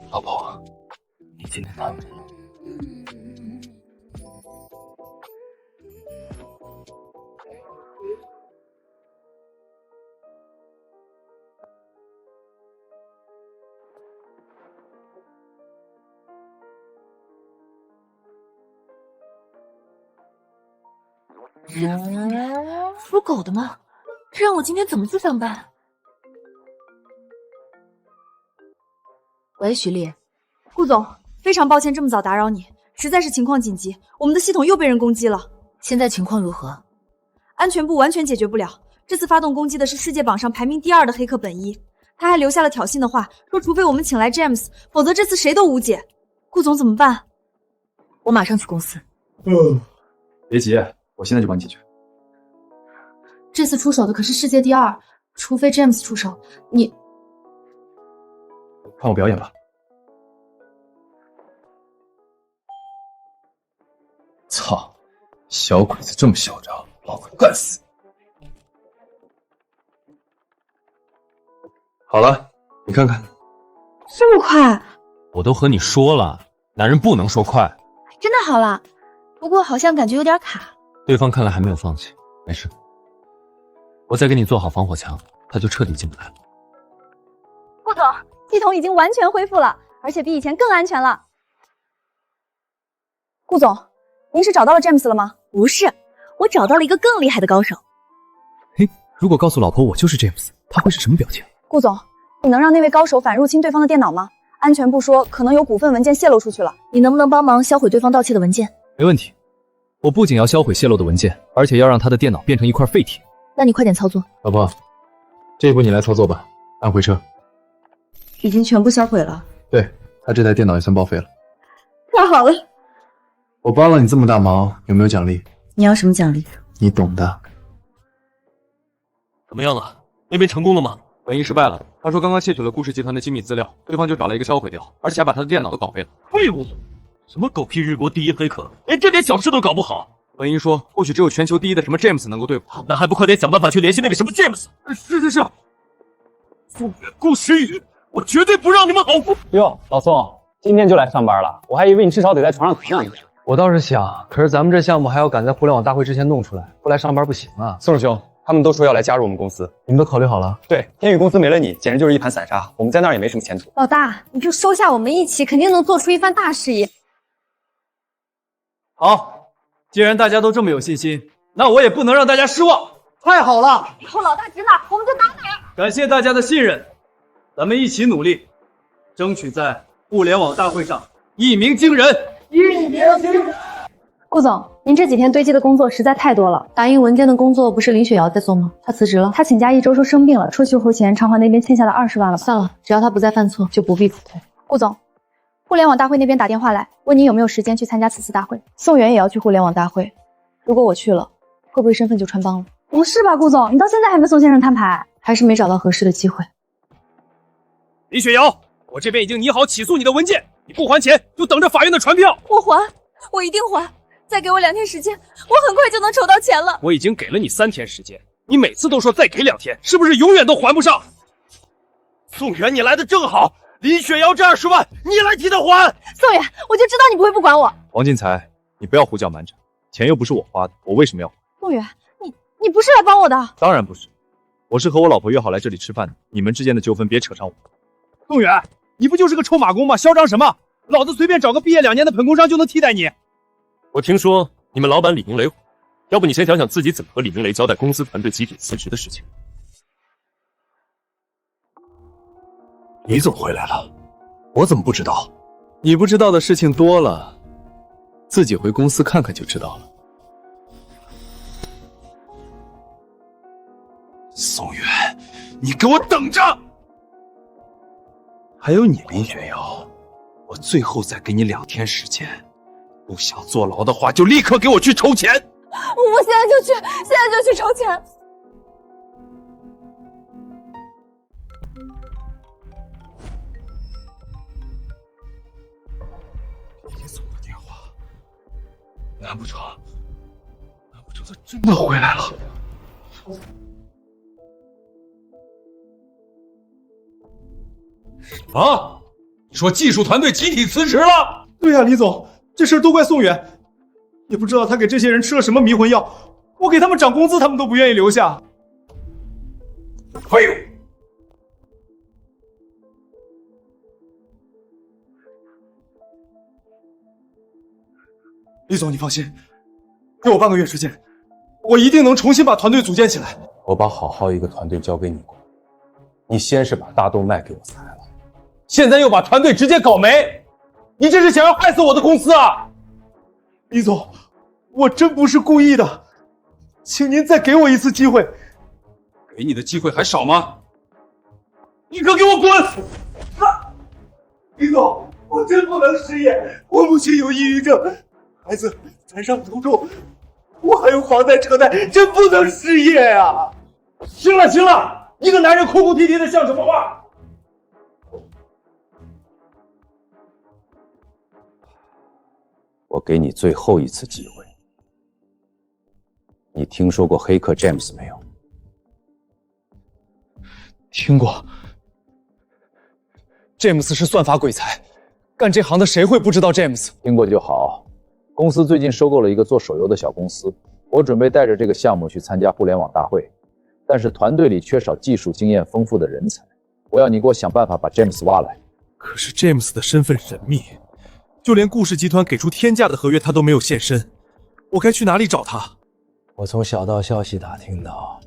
老婆，你今天难得。属狗的吗？这让我今天怎么去上班？喂，徐丽。顾总，非常抱歉这么早打扰你，实在是情况紧急，我们的系统又被人攻击了。现在情况如何？安全部完全解决不了，这次发动攻击的是世界榜上排名第2的黑客本一，他还留下了挑衅的话，说除非我们请来 James， 否则这次谁都无解。顾总怎么办？我马上去公司。别急，我现在就帮你解决。这次出手的可是世界第2，除非 James 出手，你看我表演吧。操，小鬼子这么嚣张，老子干死！好了，你看看，这么快？我都和你说了，男人不能说快。真的好了，不过好像感觉有点卡。对方看来还没有放弃，没事，我再给你做好防火墙，他就彻底进不来了。顾总，系统已经完全恢复了，而且比以前更安全了。顾总，您是找到了詹姆斯了吗？不是，我找到了一个更厉害的高手。嘿，如果告诉老婆我就是詹姆斯，他会是什么表情？顾总，你能让那位高手反入侵对方的电脑吗？安全不说，可能有股份文件泄露出去了。你能不能帮忙销毁对方盗窃的文件？没问题，我不仅要销毁泄露的文件，而且要让他的电脑变成一块废铁。那你快点操作。老婆，这一步你来操作吧，按回车。已经全部销毁了。对，他这台电脑也算报废了。太好了，我帮了你这么大忙，有没有奖励？你要什么奖励？你懂的。怎么样了？那边成功了吗？文一失败了，他说刚刚窃取了顾氏集团的机密资料，对方就找了一个销毁掉，而且还把他的电脑都搞废了。废物！什么狗屁日国第一黑客，连这点小事都搞不好。文一说，或许只有全球第一的什么 James 能够对付他，那还不快点想办法去联系那个什么 James？是。宋远、顾时雨，我绝对不让你们好过。哟，老宋，今天就来上班了，我还以为你至少得在床上躺2天。我倒是想，可是咱们这项目还要赶在互联网大会之前弄出来，不来上班不行啊。宋师兄，他们都说要来加入我们公司，你们都考虑好了？对，天宇公司没了你，简直就是一盘散沙，我们在那儿也没什么前途。老大，你就收下我们一起，肯定能做出一番大事业。好，既然大家都这么有信心，那我也不能让大家失望。太好了，以后老大指哪，我们就打哪。感谢大家的信任，咱们一起努力，争取在互联网大会上一鸣惊人。顾总，您这几天堆积的工作实在太多了。打印文件的工作不是林雪瑶在做吗？她辞职了，她请假1周说生病了，出去后前偿还那边欠下的20万了吧？算了，只要她不再犯错，就不必辞退。顾总，互联网大会那边打电话来，问您有没有时间去参加此次大会。宋元也要去互联网大会，如果我去了，会不会身份就穿帮了？不是吧，顾总，你到现在还没宋先生摊牌，还是没找到合适的机会。李雪瑶，我这边已经拟好起诉你的文件，你不还钱就等着法院的传票。我还，我一定还。再给我2天时间，我很快就能筹到钱了。我已经给了你3天时间，你每次都说再给2天，是不是永远都还不上？宋元，你来的正好，林雪瑶这20万，你来替他还。宋远，我就知道你不会不管我。王进财，你不要胡搅蛮缠，钱又不是我花的，我为什么要还？宋远，你不是来帮我的？当然不是，我是和我老婆约好来这里吃饭的，你们之间的纠纷别扯上我。宋远，你不就是个臭马工吗？嚣张什么？老子随便找个毕业2年的本工商就能替代你。我听说你们老板李明雷，要不你先想想自己怎么和李明雷交代公司团队集体辞职的事情。你怎么回来了？我怎么不知道？你不知道的事情多了，自己回公司看看就知道了。宋远，你给我等着！还有你林雪瑶，我最后再给你2天时间。不想坐牢的话，就立刻给我去筹钱。我现在就去，现在就去筹钱。李总的电话，难不成他真的回来了？什么？你说技术团队集体辞职了？对呀，李总。这事都怪宋远，也不知道他给这些人吃了什么迷魂药，我给他们涨工资，他们都不愿意留下。废物！李总，你放心，给我半个月时间，我一定能重新把团队组建起来。我把好好一个团队交给你过，你先是把大动脉给我裁了，现在又把团队直接搞没。你这是想要害死我的公司啊！李总，我真不是故意的，请您再给我一次机会。给你的机会还少吗？立刻给我滚！李总，我真不能失业，我母亲有抑郁症，孩子残伤途中，我还有房贷车贷，真不能失业呀！行了，一个男人哭哭啼啼的像什么话？我给你最后一次机会。你听说过黑客 James 没有？听过。詹姆斯是算法鬼才，干这行的谁会不知道詹姆斯？听过就好。公司最近收购了一个做手游的小公司，我准备带着这个项目去参加互联网大会，但是团队里缺少技术经验丰富的人才。我要你给我想办法把詹姆斯挖来。可是詹姆斯的身份神秘，就连顾氏集团给出天价的合约他都没有现身，我该去哪里找他？我从小道消息打听到，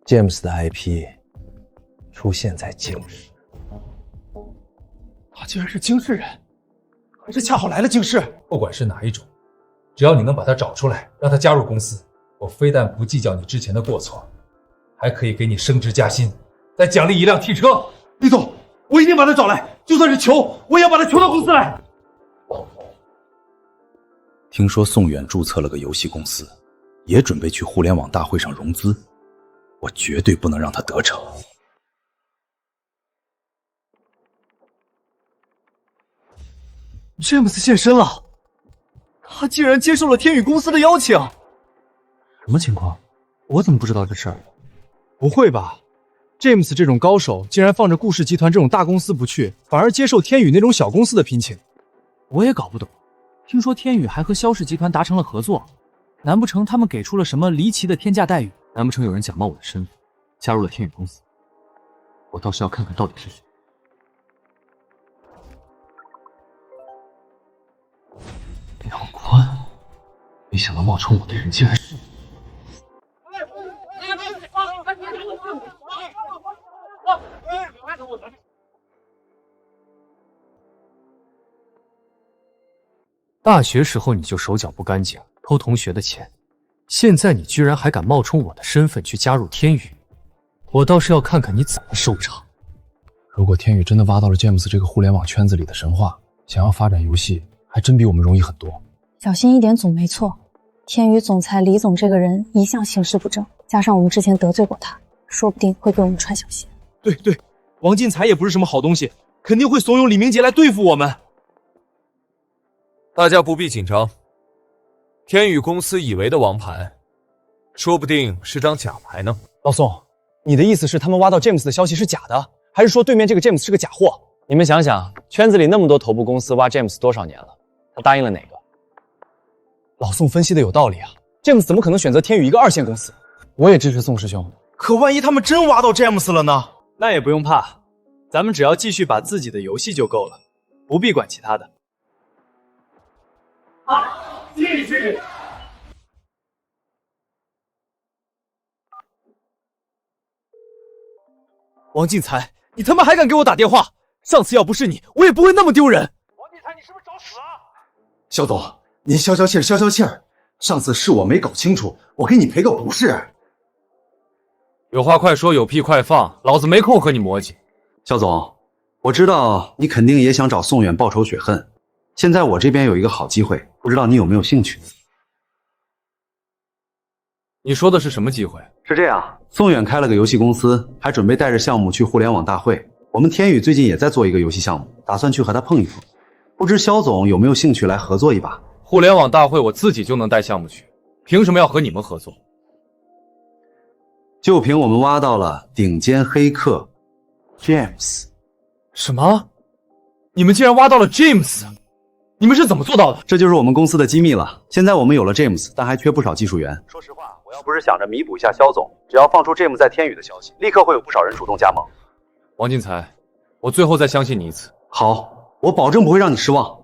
詹姆斯的 IP 出现在京市。他竟然是京市人，可是恰好来了京市。不管是哪一种，只要你能把他找出来，让他加入公司，我非但不计较你之前的过错，还可以给你升职加薪，再奖励一辆汽车。李总，我一定把他找来，就算是求，我也要把他求到公司来。听说宋远注册了个游戏公司，也准备去互联网大会上融资，我绝对不能让他得逞。詹姆斯现身了，他竟然接受了天宇公司的邀请。什么情况？我怎么不知道这事儿？不会吧？詹姆斯这种高手竟然放着顾氏集团这种大公司不去，反而接受天宇那种小公司的聘请。我也搞不懂。听说天宇还和萧氏集团达成了合作，难不成他们给出了什么离奇的天价待遇？难不成有人假冒我的身份，加入了天宇公司？我倒是要看看到底是谁。梁宽，没想到冒充我的人竟然是你。大学时候你就手脚不干净，偷同学的钱，现在你居然还敢冒充我的身份去加入天宇，我倒是要看看你怎么收场。如果天宇真的挖到了詹姆斯这个互联网圈子里的神话，想要发展游戏，还真比我们容易很多。小心一点总没错。天宇总裁李总这个人一向行事不正，加上我们之前得罪过他，说不定会给我们穿小鞋。对，王进财也不是什么好东西，肯定会怂恿李明杰来对付我们。大家不必紧张，天宇公司以为的王牌，说不定是张假牌呢。老宋，你的意思是他们挖到詹姆斯的消息是假的，还是说对面这个詹姆斯是个假货？你们想想，圈子里那么多头部公司挖詹姆斯多少年了，他答应了哪个？老宋分析的有道理啊，詹姆斯怎么可能选择天宇一个二线公司？我也支持宋师兄。可万一他们真挖到詹姆斯了呢？那也不用怕，咱们只要继续把自己的游戏就够了，不必管其他的。继续。王进财，你他妈还敢给我打电话？上次要不是你，我也不会那么丢人。王进财，你是不是找死啊？肖总，您消消气儿，消消气儿。上次是我没搞清楚，我给你赔个不是。有话快说，有屁快放，老子没空和你磨叽。肖总，我知道你肯定也想找宋远报仇雪恨。现在我这边有一个好机会，不知道你有没有兴趣？你说的是什么机会？是这样，宋远开了个游戏公司，还准备带着项目去互联网大会。我们天宇最近也在做一个游戏项目，打算去和他碰一碰。不知肖总有没有兴趣来合作一把？互联网大会我自己就能带项目去，凭什么要和你们合作？就凭我们挖到了顶尖黑客 James。什么？你们竟然挖到了 James？ 你们是怎么做到的？这就是我们公司的机密了。现在我们有了 James， 但还缺不少技术员。说实话，我要不是想着弥补一下肖总，只要放出 James 在天宇的消息，立刻会有不少人主动加盟。王进财，我最后再相信你一次。好，我保证不会让你失望。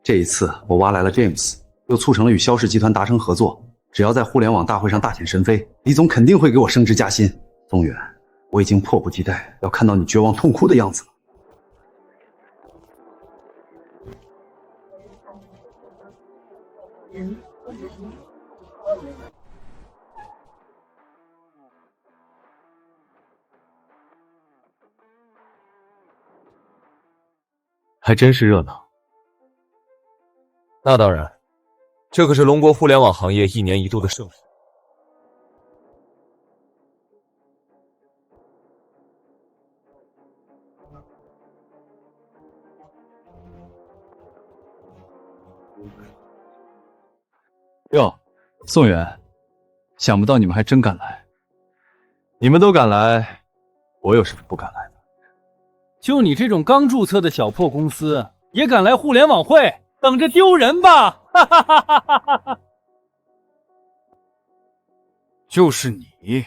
这一次我挖来了 James， 又促成了与肖氏集团达成合作。只要在互联网大会上大显神飞，李总肯定会给我升职加薪。宗远，我已经迫不及待要看到你绝望痛哭的样子了。还真是热闹。那当然，这可是龙国互联网行业一年一度的盛事。哟，宋远，想不到你们还真敢来。你们都敢来，我有什么不敢来的？就你这种刚注册的小破公司，也敢来互联网会，等着丢人吧！哈哈哈哈哈哈！就是你，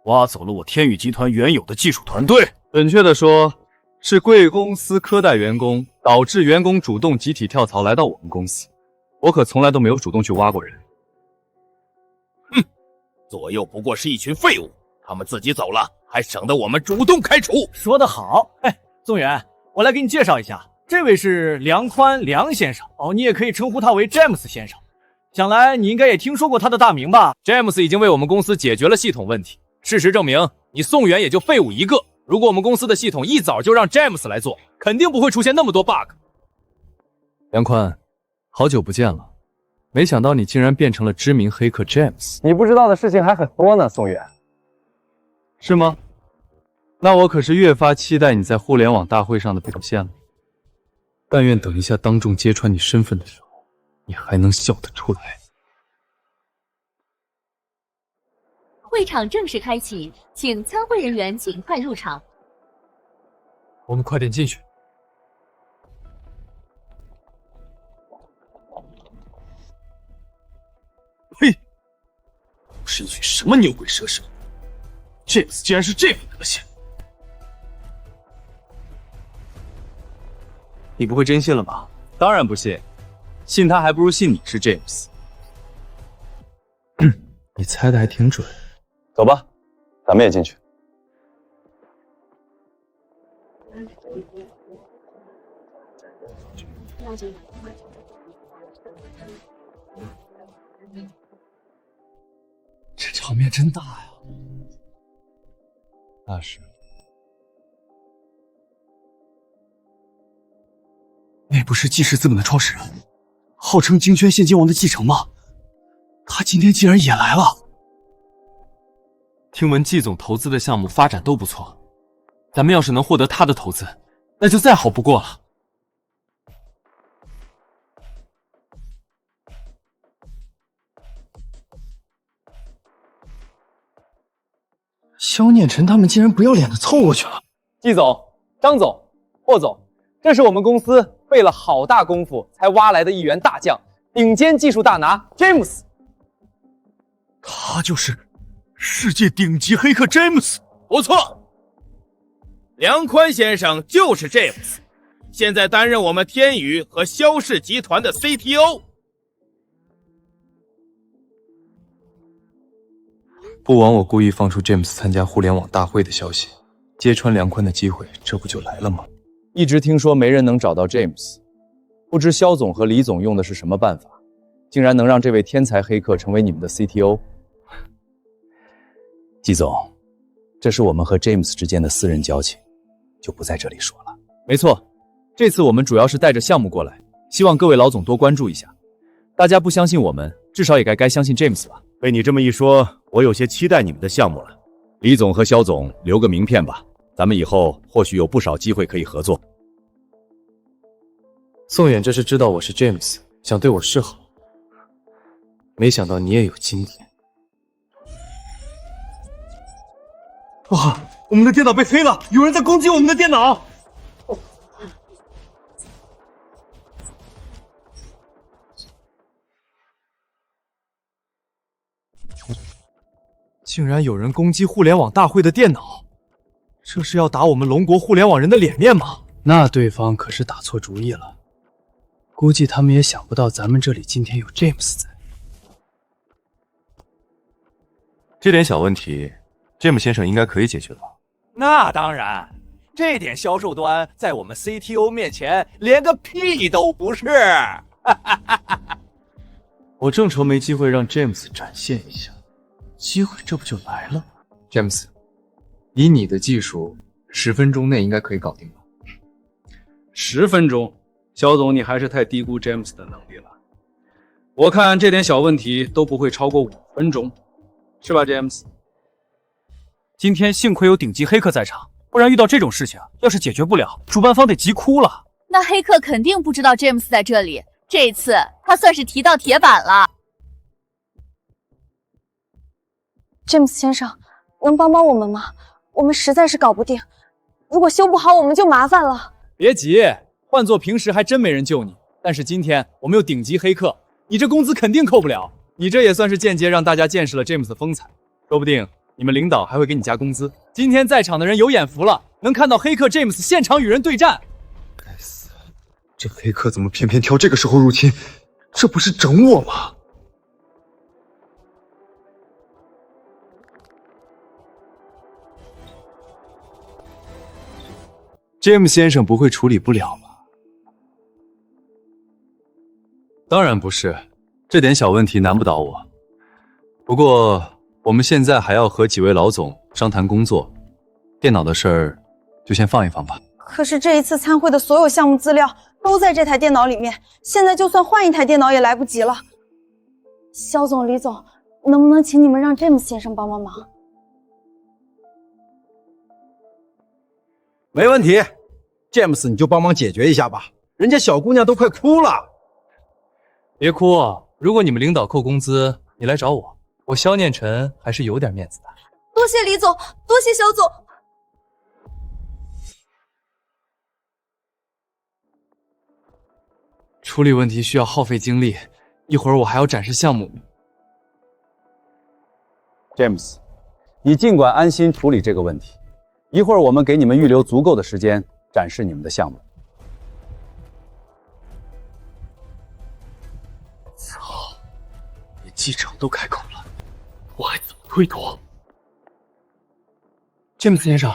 挖走了我天宇集团原有的技术团队。准确的说，是贵公司苛待员工，导致员工主动集体跳槽来到我们公司。我可从来都没有主动去挖过人。哼，左右不过是一群废物，他们自己走了，还省得我们主动开除。说得好，哎，宋远，我来给你介绍一下，这位是梁宽梁先生，哦，你也可以称呼他为詹姆斯先生。想来你应该也听说过他的大名吧？詹姆斯已经为我们公司解决了系统问题，事实证明，你宋远也就废物一个。如果我们公司的系统一早就让詹姆斯来做，肯定不会出现那么多 bug。梁宽，好久不见了，没想到你竟然变成了知名黑客 James。你不知道的事情还很多呢，宋远。是吗？那我可是越发期待你在互联网大会上的表现了。但愿等一下当众揭穿你身份的时候，你还能笑得出来。会场正式开启，请参会人员尽快入场。我们快点进去。呸！是一群什么牛鬼蛇神 ？James 竟然是这副德行！你不会真信了吧？当然不信，信他还不如信你是 James。你猜的还挺准。走吧，咱们也进去。这场面真大呀！那是。那不是纪氏资本的创始人，号称京圈现金王的继承吗？他今天竟然也来了。听闻季总投资的项目发展都不错，咱们要是能获得他的投资，那就再好不过了。萧念晨他们竟然不要脸的凑过去了。季总、张总、霍总，这是我们公司费了好大功夫才挖来的一员大将，顶尖技术大拿詹姆斯。他就是世界顶级黑客詹姆斯。不错，梁宽先生就是詹姆斯，现在担任我们天宇和萧氏集团的 CTO。不枉我故意放出 James 参加互联网大会的消息，揭穿梁宽的机会，这不就来了吗？一直听说没人能找到 James， 不知肖总和李总用的是什么办法，竟然能让这位天才黑客成为你们的 CTO。季总，这是我们和 James 之间的私人交情，就不在这里说了。没错，这次我们主要是带着项目过来，希望各位老总多关注一下。大家不相信我们，至少也该相信 James 吧。被你这么一说，我有些期待你们的项目了。李总和肖总留个名片吧，咱们以后或许有不少机会可以合作。宋远这是知道我是 James， 想对我示好，没想到你也有今天。哇，我们的电脑被黑了，有人在攻击我们的电脑。竟然有人攻击互联网大会的电脑，这是要打我们龙国互联网人的脸面吗？那对方可是打错主意了，估计他们也想不到咱们这里今天有 James 在。这点小问题，James 先生应该可以解决吧？那当然，这点销售端在我们 CTO 面前连个屁都不是。我正愁没机会让 James 展现一下。机会这不就来了？詹姆斯，以你的技术，10分钟内应该可以搞定吧？10分钟，肖总，你还是太低估詹姆斯的能力了。我看这点小问题都不会超过5分钟，是吧，詹姆斯？今天幸亏有顶级黑客在场，不然遇到这种事情，要是解决不了，主办方得急哭了。那黑客肯定不知道詹姆斯在这里，这次他算是提到铁板了。詹姆斯先生，能帮帮我们吗？我们实在是搞不定，如果修不好，我们就麻烦了。别急，换做平时还真没人救你，但是今天我们有顶级黑客，你这工资肯定扣不了。你这也算是间接让大家见识了 James 的风采。说不定你们领导还会给你加工资。今天在场的人有眼福了，能看到黑客 James 现场与人对战。该死，这黑客怎么偏偏挑这个时候入侵？这不是整我吗？James 先生不会处理不了吧？当然不是，这点小问题难不倒我。不过我们现在还要和几位老总商谈工作，电脑的事儿就先放一放吧。可是这一次参会的所有项目资料都在这台电脑里面，现在就算换一台电脑也来不及了。肖总、李总，能不能请你们让詹姆斯先生帮帮忙？没问题，詹姆斯你就帮忙解决一下吧，人家小姑娘都快哭了。别哭啊！如果你们领导扣工资，你来找我，我肖念晨还是有点面子的。多谢李总，多谢肖总。处理问题需要耗费精力，一会儿我还要展示项目。詹姆斯，你尽管安心处理这个问题，一会儿我们给你们预留足够的时间展示你们的项目。操！连机长都开口了，我还怎么推脱？詹姆斯先生，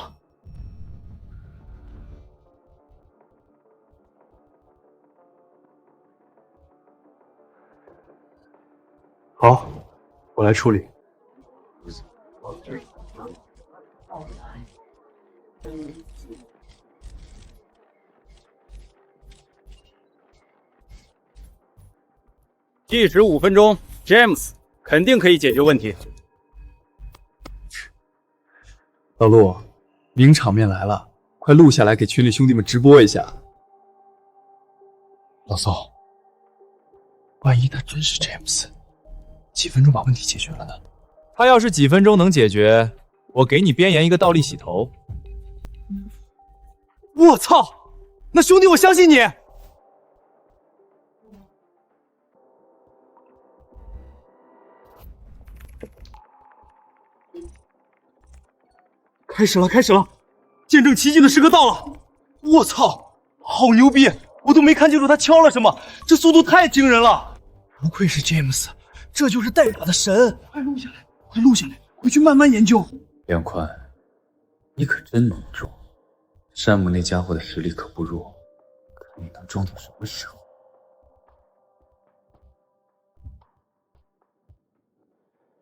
好，我来处理。计时5分钟 ，James 肯定可以解决问题。老陆，名场面来了，快录下来给群里兄弟们直播一下。老宋，万一他真是詹姆斯，几分钟把问题解决了呢？他要是几分钟能解决，我给你边沿一个倒立洗头。我操！那兄弟，我相信你。开始了，开始了！见证奇迹的时刻到了！我操，好牛逼！我都没看清楚他敲了什么，这速度太惊人了！不愧是詹姆斯，这就是代打的神！快录下来，快录下来，回去慢慢研究。梁宽，你可真能装！山姆那家伙的实力可不弱，看你能装到什么时候？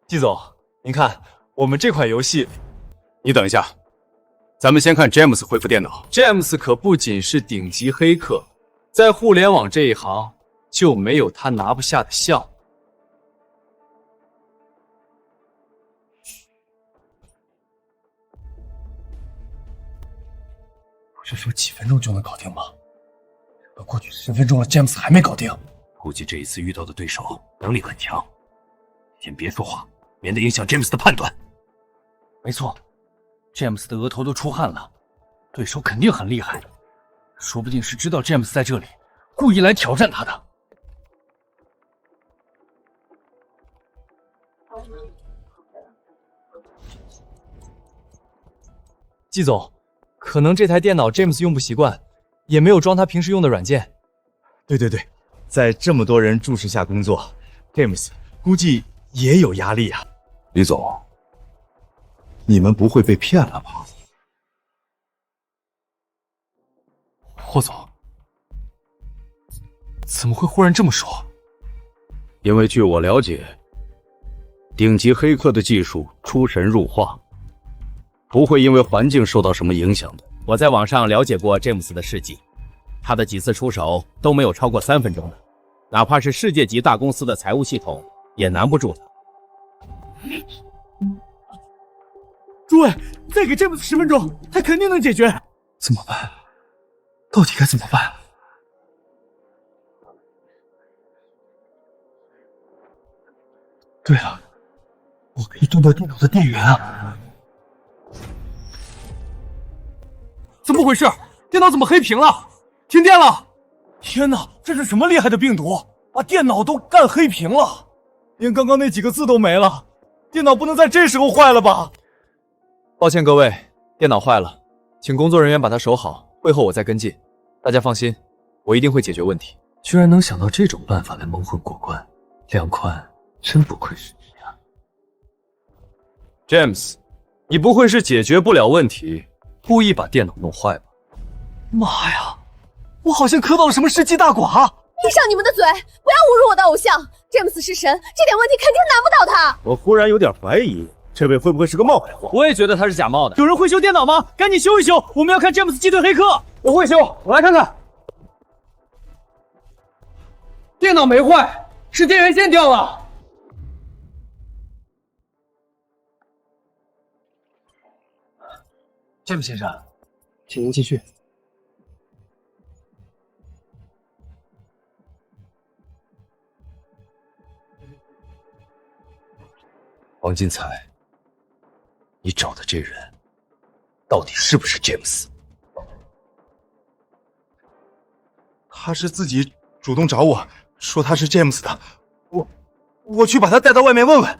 季总，您看我们这款游戏。你等一下，咱们先看詹姆斯恢复电脑。詹姆斯可不仅是顶级黑客，在互联网这一行就没有他拿不下的项目。不是说几分钟就能搞定吗？都过去10分钟了，詹姆斯还没搞定。估计这一次遇到的对手能力很强，先别说话，免得影响詹姆斯的判断。没错。詹姆斯的额头都出汗了，对手肯定很厉害，说不定是知道詹姆斯在这里，故意来挑战他的。季总，可能这台电脑詹姆斯用不习惯，也没有装他平时用的软件。对，在这么多人注视下工作，詹姆斯估计也有压力啊。李总。你们不会被骗了吧？霍总，怎么会忽然这么说？因为据我了解，顶级黑客的技术出神入化，不会因为环境受到什么影响的。我在网上了解过詹姆斯的事迹，他的几次出手都没有超过3分钟的，哪怕是世界级大公司的财务系统也难不住他。诸位，再给詹姆斯10分钟，他肯定能解决。怎么办？到底该怎么办？对了，我可以动到电脑的电源啊！怎么回事？电脑怎么黑屏了？停电了！天哪，这是什么厉害的病毒？把电脑都干黑屏了，连刚刚那几个字都没了。电脑不能在这时候坏了吧？抱歉各位，电脑坏了，请工作人员把它守好，会后我再跟进。大家放心，我一定会解决问题。居然能想到这种办法来蒙混过关，梁宽真不愧是你啊 ！James， 你不会是解决不了问题，故意把电脑弄坏吧？妈呀，我好像磕到了什么世纪大寡！闭上你们的嘴，不要侮辱我的偶像。詹姆斯是神，这点问题肯定难不倒他。我忽然有点怀疑，这位会不会是个冒牌货？我也觉得他是假冒的。有人会修电脑吗？赶紧修一修，我们要看詹姆斯击退黑客。我会修，我来看看。电脑没坏，是电源线掉了。詹姆先生，请您继续。王金才，你找的这人到底是不是詹姆斯？他是自己主动找我说他是詹姆斯的，我去把他带到外面问问。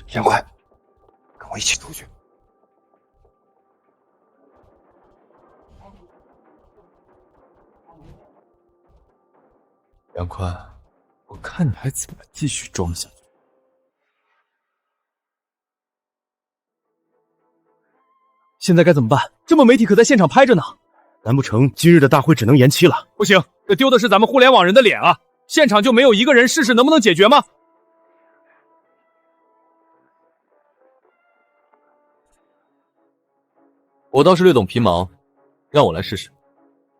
杨快，跟我一起出去。杨宽，我看你还怎么继续装下去。现在该怎么办？这么媒体可在现场拍着呢。难不成今日的大会只能延期了？不行，这丢的是咱们互联网人的脸啊！现场就没有一个人试试能不能解决吗？我倒是略懂皮毛，让我来试试。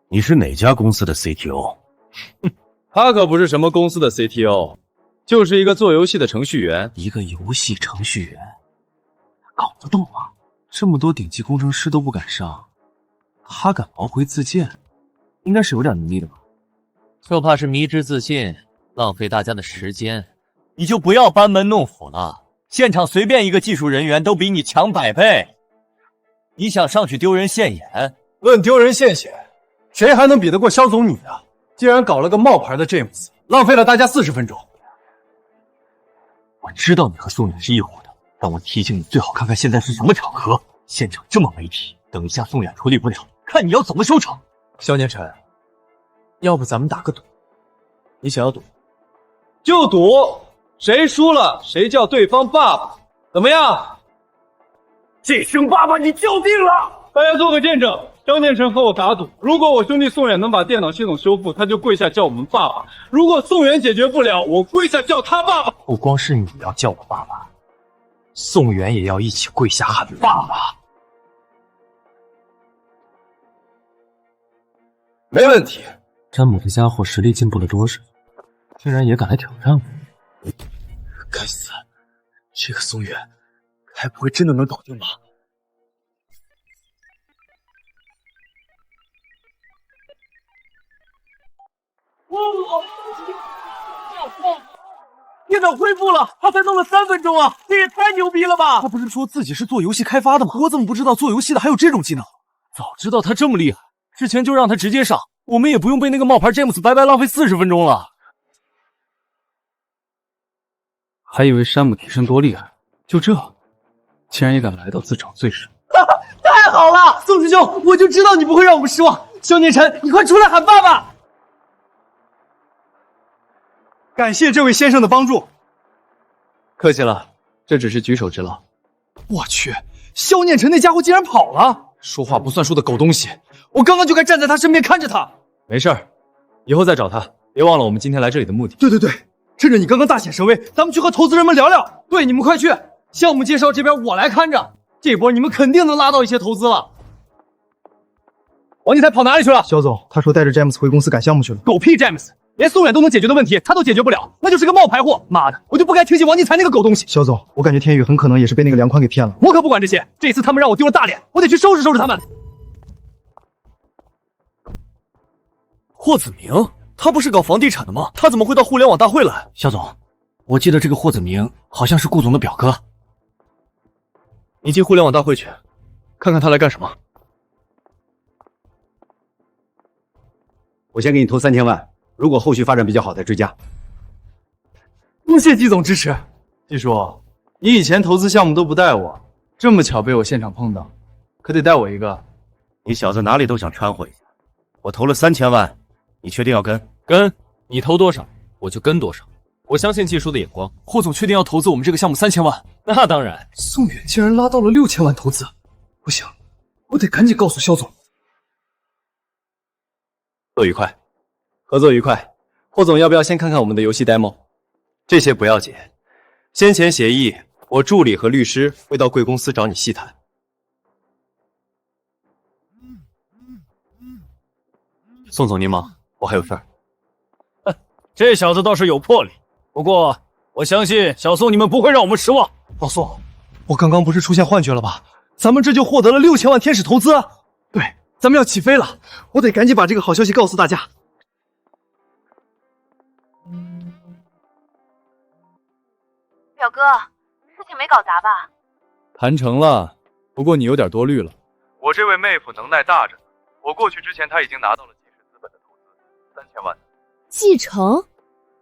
你是哪家公司的 CTO？ 他可不是什么公司的 CTO， 就是一个做游戏的程序员。一个游戏程序员，搞得动吗？这么多顶级工程师都不敢上，他敢毛回自荐，应该是有点能力的吧？就怕是迷之自信，浪费大家的时间。你就不要班门弄斧了，现场随便一个技术人员都比你强100倍。你想上去丢人现眼？论丢人现眼，谁还能比得过肖总你啊？竟然搞了个冒牌的詹姆斯，浪费了大家40分钟。我知道你和宋远是一伙的，但我提醒你，最好看看现在是什么场合。现场这么媒体，等一下宋远处理不了，看你要怎么收场。萧念晨，要不咱们打个赌？你想要赌？就赌谁输了，谁叫对方爸爸，怎么样？这声爸爸你叫定了！大家做个见证，张念晨和我打赌，如果我兄弟宋远能把电脑系统修复，他就跪下叫我们爸爸；如果宋远解决不了，我跪下叫他爸爸。不光是你要叫我爸爸，宋远也要一起跪下喊爸爸。没问题。詹姆这家伙实力进步了多少？竟然也敢来挑战我！该死，这个宋远该不会真的能搞定吧？电脑恢复了，他才弄了3分钟啊！这也太牛逼了吧！他不是说自己是做游戏开发的吗？我怎么不知道做游戏的还有这种技能？早知道他这么厉害，之前就让他直接上，我们也不用被那个冒牌詹姆斯白白浪费40分钟了。还以为山姆提升多厉害，就这，竟然也敢来到自找罪受。太好了，宋师兄，我就知道你不会让我们失望。萧念晨，你快出来喊爸爸！感谢这位先生的帮助。客气了，这只是举手之劳。我去，萧念晨那家伙竟然跑了！说话不算数的狗东西！我刚刚就该站在他身边看着他。没事儿，以后再找他，别忘了我们今天来这里的目的。对，趁着你刚刚大显神威，咱们去和投资人们聊聊。对，你们快去，项目介绍这边我来看着，这波你们肯定能拉到一些投资了。王金才跑哪里去了？肖总，他说带着詹姆斯回公司赶项目去了。狗屁詹姆斯！连宋远都能解决的问题，他都解决不了，那就是个冒牌货！妈的，我就不该听信王金才那个狗东西。肖总，我感觉天宇很可能也是被那个梁宽给骗了。我可不管这些，这次他们让我丢了大脸，我得去收拾收拾他们。霍子明，他不是搞房地产的吗？他怎么会到互联网大会来？肖总，我记得这个霍子明好像是顾总的表哥。你进互联网大会去，看看他来干什么。我先给你投3000万。如果后续发展比较好，再追加。多谢季总支持。季叔，你以前投资项目都不带我，这么巧被我现场碰到，可得带我一个。你小子哪里都想掺和一下。我投了3000万，你确定要跟？跟，你投多少我就跟多少。我相信技术的眼光。霍总确定要投资我们这个项目3000万？那当然。宋远竟然拉到了6000万投资，不行，我得赶紧告诉肖总。合作愉快，合作愉快。霍总要不要先看看我们的游戏 demo？ 这些不要紧，先前协议我助理和律师会到贵公司找你细谈。宋总您忙，我还有事儿。这小子倒是有魄力，不过我相信小宋你们不会让我们失望。老宋，我刚刚不是出现幻觉了吧？咱们这就获得了6000万天使投资。对，咱们要起飞了，我得赶紧把这个好消息告诉大家。表哥，事情没搞砸吧？谈成了，不过你有点多虑了。我这位妹夫能耐大着呢，我过去之前他已经拿到了基石资本的投资3000万。继承？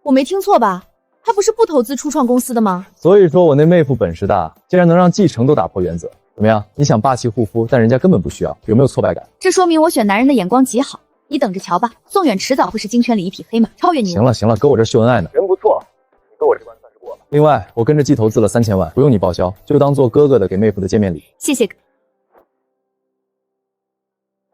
我没听错吧？他不是不投资初创公司的吗？所以说我那妹夫本事大，竟然能让继承都打破原则。怎么样？你想霸气护肤，但人家根本不需要，有没有挫败感？这说明我选男人的眼光极好，你等着瞧吧。宋远迟早会是京圈里一匹黑马，超越你。行了行了，搁我这秀恩爱呢。人不错，你跟我这关算是过了。另外，我跟着季投资了3000万，不用你报销，就当做哥哥的给妹夫的见面礼。谢谢。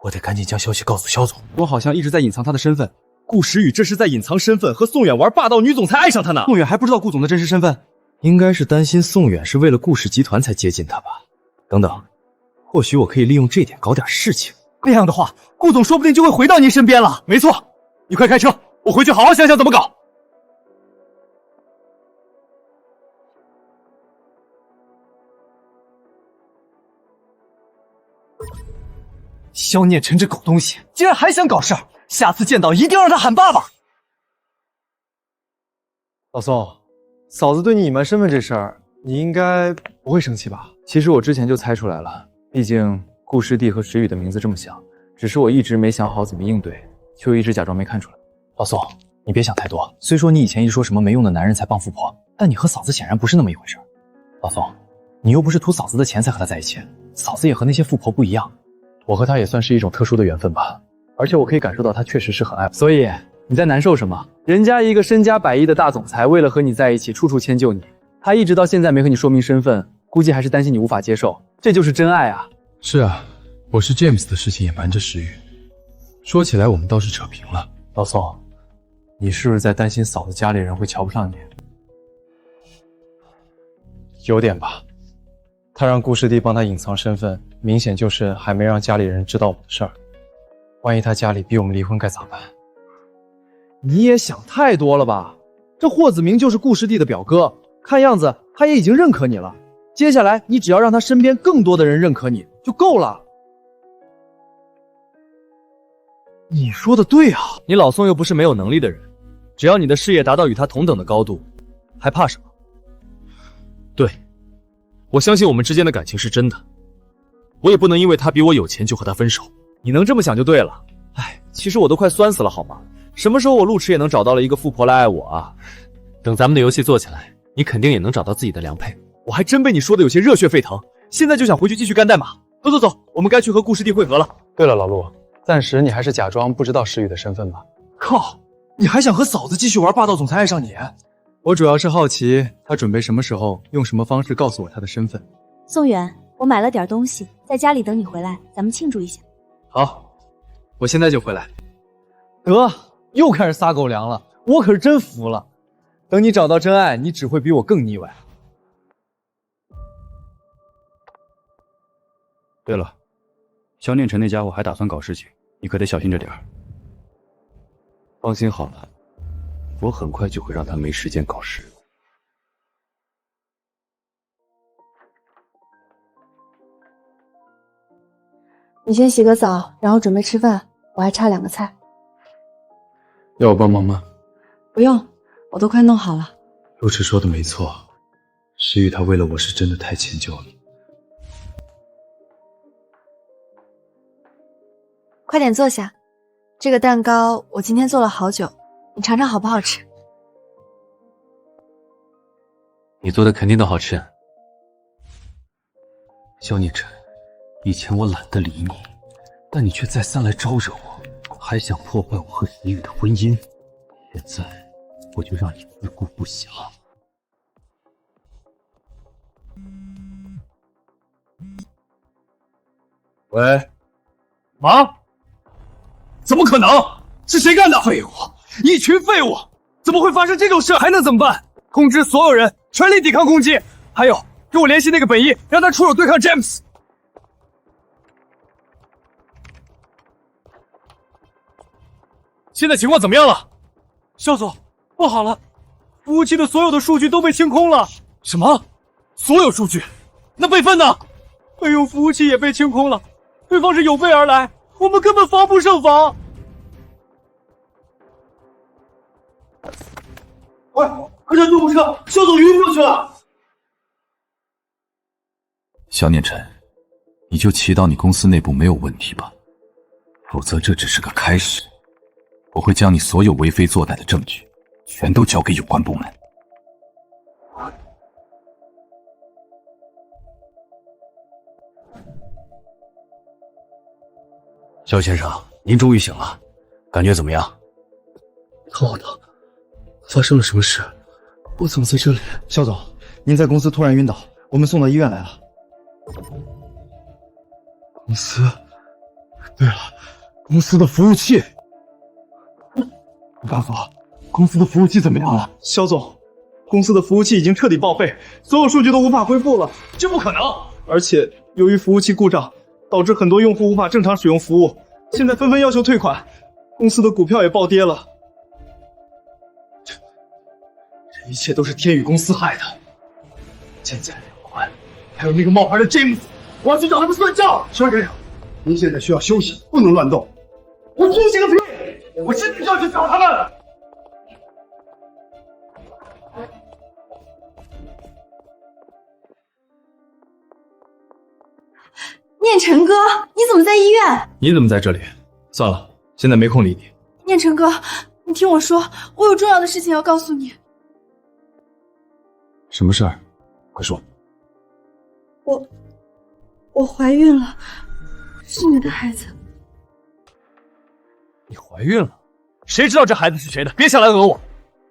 我得赶紧将消息告诉肖总。我好像一直在隐藏他的身份，顾时雨这是在隐藏身份，和宋远玩霸道女总裁爱上他呢。宋远还不知道顾总的真实身份，应该是担心宋远是为了顾氏集团才接近他吧。等等，或许我可以利用这点搞点事情。那样的话，顾总说不定就会回到您身边了。没错，你快开车，我回去好好想想怎么搞。萧念晨这狗东西，竟然还想搞事儿！下次见到一定让他喊爸爸。老宋，嫂子对你隐瞒身份这事儿，你应该不会生气吧？其实我之前就猜出来了，毕竟顾师弟和石宇的名字这么像，只是我一直没想好怎么应对，就一直假装没看出来。老宋，你别想太多。虽说你以前一直说什么没用的男人才傍富婆，但你和嫂子显然不是那么一回事。老宋，你又不是图嫂子的钱才和他在一起，嫂子也和那些富婆不一样。我和他也算是一种特殊的缘分吧，而且我可以感受到他确实是很爱我。所以你在难受什么？人家一个身家100亿的大总裁，为了和你在一起，处处迁就你，他一直到现在没和你说明身份，估计还是担心你无法接受。这就是真爱啊！是啊，我是 James 的事情也瞒着石宇，说起来我们倒是扯平了。老宋，你是不是在担心嫂子家里人会瞧不上你？有点吧。他让顾师弟帮他隐藏身份，明显就是还没让家里人知道我的事儿。万一他家里逼我们离婚该咋办？你也想太多了吧？这霍子明就是顾师弟的表哥，看样子他也已经认可你了。接下来你只要让他身边更多的人认可你就够了。你说的对啊，你老宋又不是没有能力的人，只要你的事业达到与他同等的高度，还怕什么？对，我相信我们之间的感情是真的，我也不能因为他比我有钱就和他分手。你能这么想就对了。哎，其实我都快酸死了好吗？什么时候我陆池也能找到了一个富婆来爱我啊？等咱们的游戏做起来，你肯定也能找到自己的良配。我还真被你说的有些热血沸腾，现在就想回去继续干代码。走走走，我们该去和顾师弟会合了。对了，老陆，暂时你还是假装不知道石宇的身份吧。靠，你还想和嫂子继续玩霸道总裁爱上你？我主要是好奇他准备什么时候用什么方式告诉我他的身份。宋远，我买了点东西，在家里等你回来，咱们庆祝一下。好，我现在就回来。得，又开始撒狗粮了，我可是真服了。等你找到真爱，你只会比我更腻歪。对了，萧念晨那家伙还打算搞事情，你可得小心着点儿。放心好了，我很快就会让他没时间搞事。你先洗个澡，然后准备吃饭，我还差2个菜。要我帮忙吗？不用，我都快弄好了。陆池说的没错，石宇他为了我是真的太迁就了。快点坐下，这个蛋糕我今天做了好久，你尝尝好不好吃？你做的肯定都好吃。萧念晨，以前我懒得理你，但你却再三来招惹我，还想破坏我和石宇的婚姻。现在我就让你自顾不暇。喂，妈？怎么可能？是谁干的？废物！一群废物！怎么会发生这种事？还能怎么办？通知所有人，全力抵抗攻击！还有，给我联系那个本一，让他出手对抗詹姆斯。现在情况怎么样了？肖总，不好了，服务器的所有的数据都被清空了。什么？所有数据？那备份呢？备用服务器也被清空了，对方是有备而来，我们根本防不胜防。喂，快上救护车！肖总晕过去了。萧念晨，你就祈祷你公司内部没有问题吧，否则这只是个开始。我会将你所有为非作歹的证据全都交给有关部门。萧先生，您终于醒了，感觉怎么样？好的，发生了什么事？我怎么在这里？肖总，您在公司突然晕倒，我们送到医院来了。公司？对了，公司的服务器。大佐，公司的服务器怎么样了？肖总，公司的服务器已经彻底报废，所有数据都无法恢复了。这不可能！而且由于服务器故障，导致很多用户无法正常使用服务，现在纷纷要求退款，公司的股票也暴跌了。这一切都是天宇公司害的。现在梁宽，还有那个冒牌的詹姆斯，我要去找他们算账。肖先生，您现在需要休息，不能乱动。我休息个屁！我现在就要去找他们。念晨哥，你怎么在医院？你怎么在这里？算了，现在没空理你。念晨哥，你听我说，我有重要的事情要告诉你。什么事儿？快说。我怀孕了，是你的孩子。你怀孕了？谁知道这孩子是谁的？别想来讹我！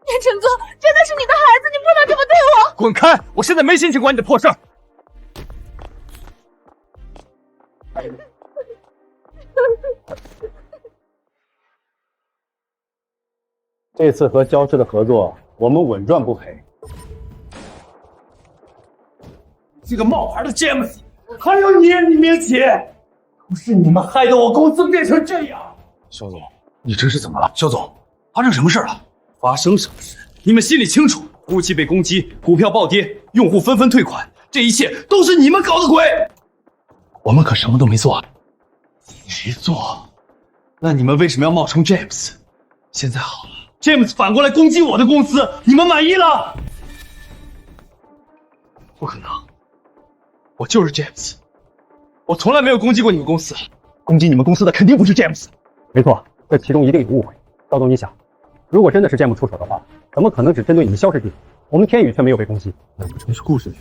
念晨哥，真的是你的孩子，你不能这么对我！滚开！我现在没心情管你的破事儿。这次和焦氏的合作，我们稳赚不赔。这个冒牌的詹姆斯，还有你李明启，都是你们害得我公司变成这样。肖总，你这是怎么了？肖总，发生什么事了？发生什么事？你们心里清楚。服务器被攻击，股票暴跌，用户纷纷退款，这一切都是你们搞的鬼！我们可什么都没做。没做？那你们为什么要冒充詹姆斯？现在好了，詹姆斯反过来攻击我的公司，你们满意了？不可能，我就是詹姆斯，我从来没有攻击过你们公司，攻击你们公司的肯定不是詹姆斯。没错，这其中一定有误会。赵总，你想，如果真的是詹姆出手的话，怎么可能只针对你们萧氏地？我们天宇却没有被攻击？难不成是顾时雨？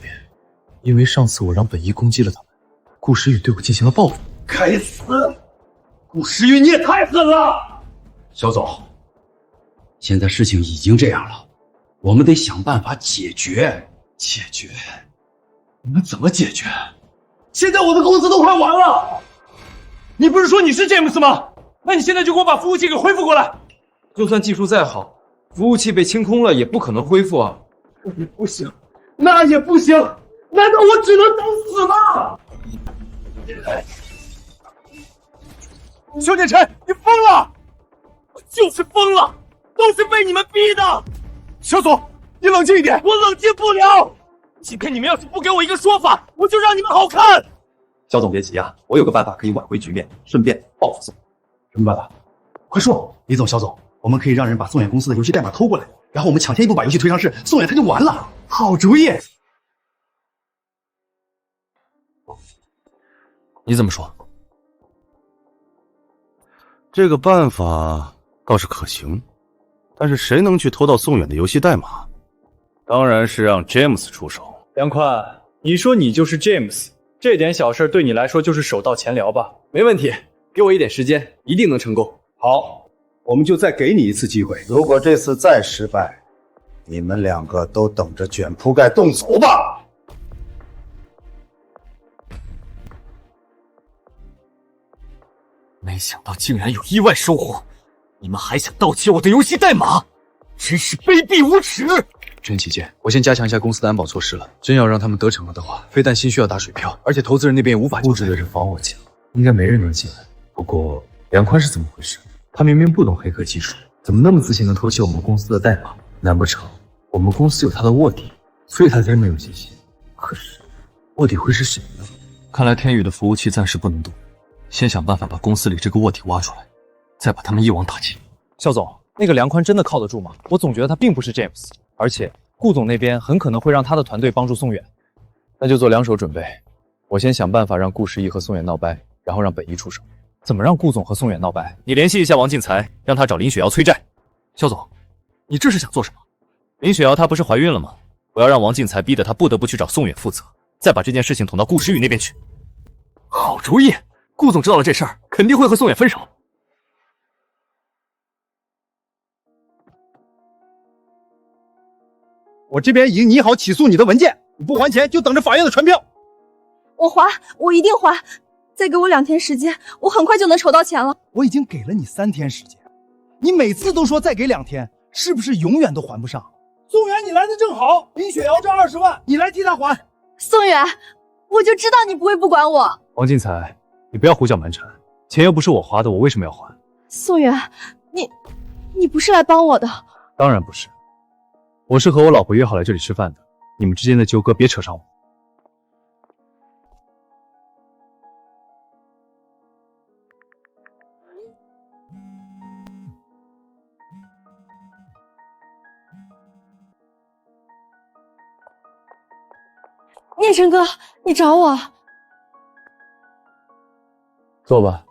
因为上次我让本一攻击了他们，顾时雨对我进行了报复。该死！顾时雨，你也太狠了！肖总，现在事情已经这样了，我们得想办法解决。解决？你们怎么解决？现在我的公司都快完了！你不是说你是詹姆斯吗？那你现在就给我把服务器给恢复过来！就算技术再好，服务器被清空了也不可能恢复啊！不行，那也不行，难道我只能等死吗？邱建成，你疯了！我就是疯了，都是被你们逼的！肖总，你冷静一点，我冷静不了。今天你们要是不给我一个说法，我就让你们好看。肖总别急啊，我有个办法可以挽回局面，顺便报复宋。什么办法？快说！李总、肖总，我们可以让人把宋远公司的游戏代码偷过来，然后我们抢先一步把游戏推上市，宋远他就完了。好主意！你怎么说？这个办法倒是可行，但是谁能去偷到宋远的游戏代码？当然是让 James 出手。梁宽，你说你就是 James， 这点小事对你来说就是手到钱疗吧？没问题，给我一点时间，一定能成功。好，我们就再给你一次机会。如果这次再失败，你们两个都等着卷铺盖动手吧。没想到竟然有意外收获，你们还想盗窃我的游戏代码，真是卑鄙无耻！真起见，我先加强一下公司的安保措施了。真要让他们得逞了的话，非但心需要打水漂，而且投资人那边也无法布置的是防火墙，应该没人能进来。不过梁宽是怎么回事？他明明不懂黑客技术，怎么那么自信能偷窃我们公司的代码？难不成我们公司有他的卧底，所以他才没有信心？可是卧底会是谁呢？看来天宇的服务器暂时不能动，先想办法把公司里这个卧底挖出来，再把他们一网打尽。肖总，那个梁宽真的靠得住吗？我总觉得他并不是 James， 而且顾总那边很可能会让他的团队帮助宋远。那就做两手准备，我先想办法让顾时义和宋远闹掰，然后让本一出手。怎么让顾总和宋远闹掰？你联系一下王进财，让他找林雪瑶催债。肖总，你这是想做什么？林雪瑶她不是怀孕了吗？我要让王进财逼得她不得不去找宋远负责，再把这件事情捅到顾时雨那边去。好主意，顾总知道了这事儿，肯定会和宋远分手。我这边已经拟好起诉你的文件，你不还钱就等着法院的传票。我还，我一定还，再给我2天时间，我很快就能筹到钱了。我已经给了你3天时间，你每次都说再给2天，是不是永远都还不上？宋远，你来的正好，林雪瑶这20万，你来替他还。宋远，我就知道你不会不管我。王进财，你不要胡搅蛮缠，钱又不是我花的，我为什么要还？宋远，你不是来帮我的？当然不是，我是和我老婆约好来这里吃饭的，你们之间的纠葛别扯上我。念晨哥，你找我？坐吧。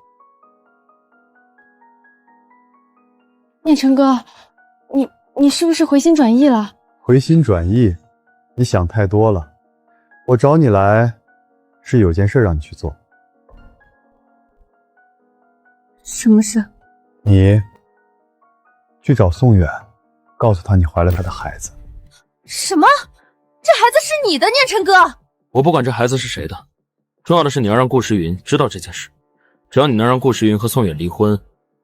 念晨哥，你是不是回心转意了？回心转意？你想太多了。我找你来，是有件事让你去做。什么事？你去找宋远，告诉他你怀了他的孩子。什么？这孩子是你的，念晨哥？我不管这孩子是谁的，重要的是你要让顾时云知道这件事。只要你能让顾时云和宋远离婚，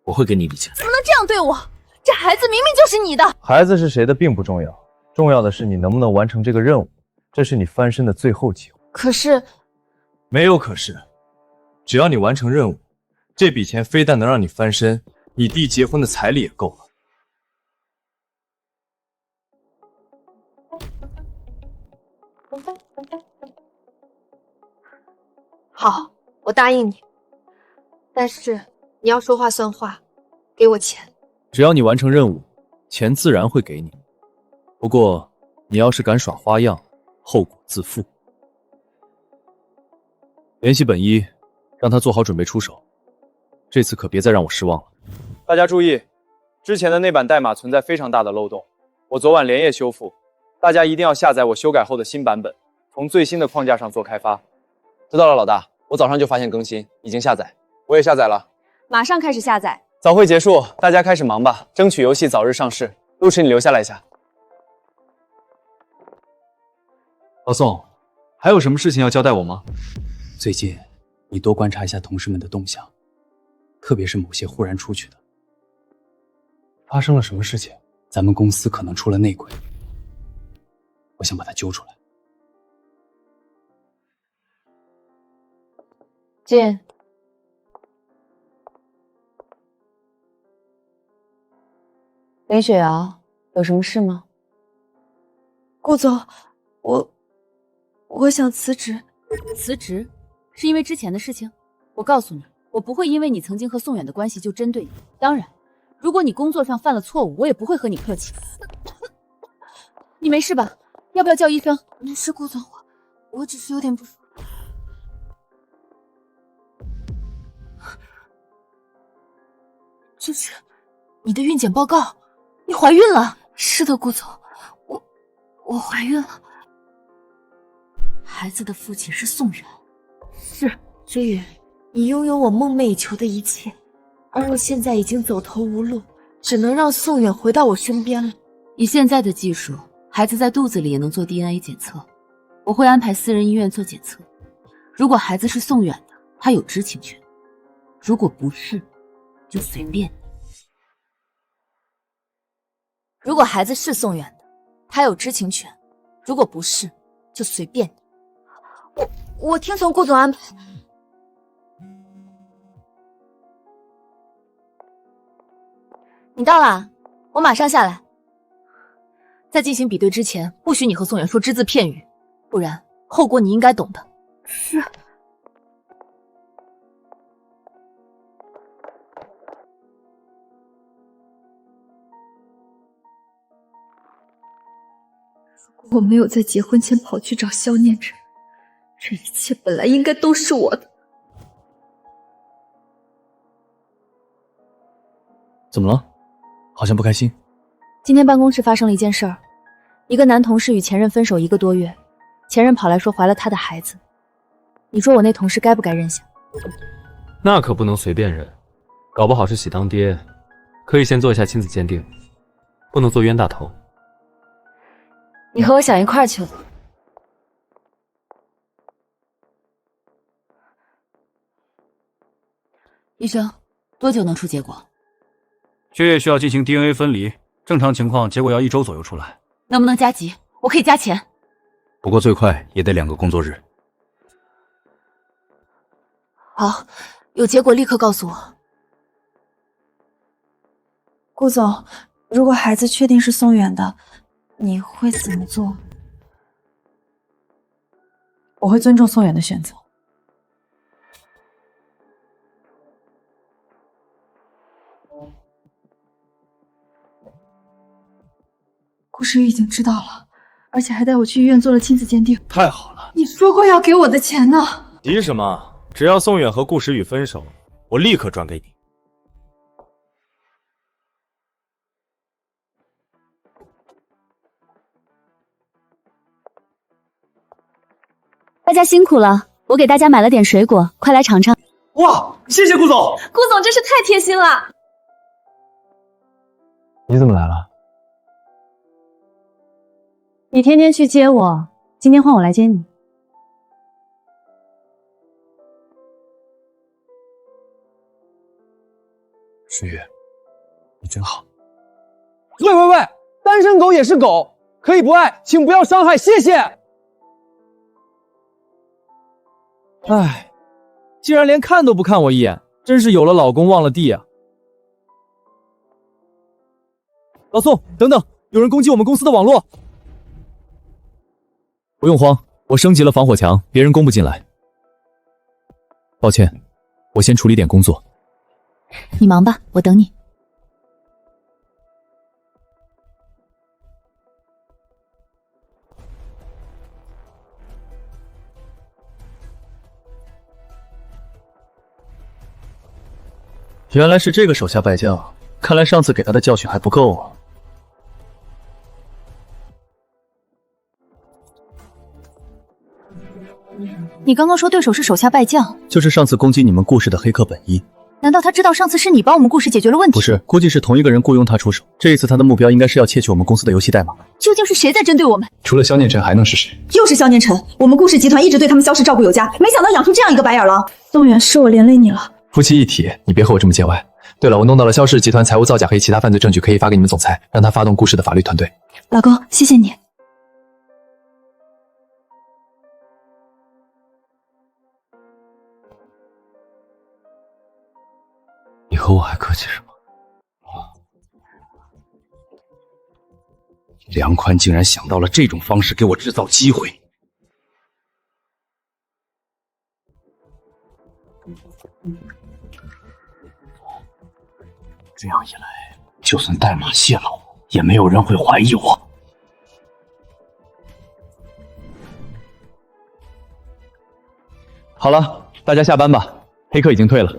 我会给你一笔钱。怎么能这样对我？这孩子明明就是你的。孩子是谁的并不重要，重要的是你能不能完成这个任务，这是你翻身的最后机会。可是，没有可是，只要你完成任务，这笔钱非但能让你翻身，你弟结婚的彩礼也够了。好，我答应你，但是你要说话算话，给我钱。只要你完成任务，钱自然会给你。不过，你要是敢耍花样，后果自负。联系本一，让他做好准备出手。这次可别再让我失望了。大家注意，之前的那版代码存在非常大的漏洞，我昨晚连夜修复，大家一定要下载我修改后的新版本，从最新的框架上做开发。知道了，老大，我早上就发现更新，已经下载，我也下载了，马上开始下载。早会结束，大家开始忙吧，争取游戏早日上市。陆池，你留下来一下。老宋，还有什么事情要交代我吗？最近你多观察一下同事们的动向，特别是某些忽然出去的。发生了什么事情？咱们公司可能出了内鬼，我想把他揪出来。进。林雪瑶，有什么事吗？顾总，我想辞职。辞职？是因为之前的事情？我告诉你，我不会因为你曾经和宋远的关系就针对你。当然，如果你工作上犯了错误，我也不会和你客气。你没事吧？要不要叫医生？没事，顾总，我只是有点不舒服。这是你的孕检报告，你怀孕了？是的，顾总，我怀孕了，孩子的父亲是宋远。是，飞宇，你拥有我梦寐以求的一切，而我现在已经走投无路，只能让宋远回到我身边了。以现在的技术，孩子在肚子里也能做 DNA 检测，我会安排私人医院做检测。如果孩子是宋远的，他有知情权；如果不是，就随便你。如果孩子是宋远的，他有知情权；如果不是，就随便你。我听从顾总安排。你到了，我马上下来。在进行比对之前，不许你和宋远说只字片语，不然后果你应该懂的。是。如果我没有在结婚前跑去找萧念晨，这一切本来应该都是我的。怎么了？好像不开心。今天办公室发生了一件事儿，一个男同事与前任分手1个多月，前任跑来说怀了他的孩子。你说我那同事该不该认下？那可不能随便认，搞不好是喜当爹，可以先做一下亲子鉴定，不能做冤大头。你和我想一块儿去了。医生，多久能出结果？血液需要进行 DNA 分离，正常情况结果要1周左右出来。能不能加急？我可以加钱。不过最快也得2个工作日。好，有结果立刻告诉我。顾总，如果孩子确定是宋远的，你会怎么做？我会尊重宋远的选择。顾时雨已经知道了，而且还带我去医院做了亲子鉴定。太好了！你说过要给我的钱呢。急什么？只要宋远和顾时雨分手，我立刻转给你。大家辛苦了，我给大家买了点水果，快来尝尝。哇，谢谢顾总！顾总真是太贴心了。你怎么来了？你天天去接我，今天换我来接你。时雨，你真好。喂喂喂，单身狗也是狗，可以不爱，请不要伤害，谢谢。唉，竟然连看都不看我一眼，真是有了老公忘了弟啊！老宋，等等，有人攻击我们公司的网络。不用慌，我升级了防火墙，别人攻不进来。抱歉，我先处理点工作。你忙吧，我等你。原来是这个手下败将，看来上次给他的教训还不够啊。你刚刚说对手是手下败将，就是上次攻击你们顾氏的黑客本一。难道他知道上次是你帮我们顾氏解决了问题？不是，估计是同一个人雇佣他出手。这一次他的目标应该是要窃取我们公司的游戏代码。究竟是谁在针对我们？除了萧念晨还能是谁？又是萧念晨！我们顾氏集团一直对他们萧氏照顾有加，没想到养出这样一个白眼狼。宋远，是我连累你了。夫妻一体，你别和我这么见外。对了，我弄到了萧氏集团财务造假和其他犯罪证据，可以发给你们总裁，让他发动顾氏的法律团队。老公，谢谢你。你和我还客气什么？梁宽竟然想到了这种方式给我制造机会。这样一来，就算代码泄露，也没有人会怀疑我。好了，大家下班吧，黑客已经退了。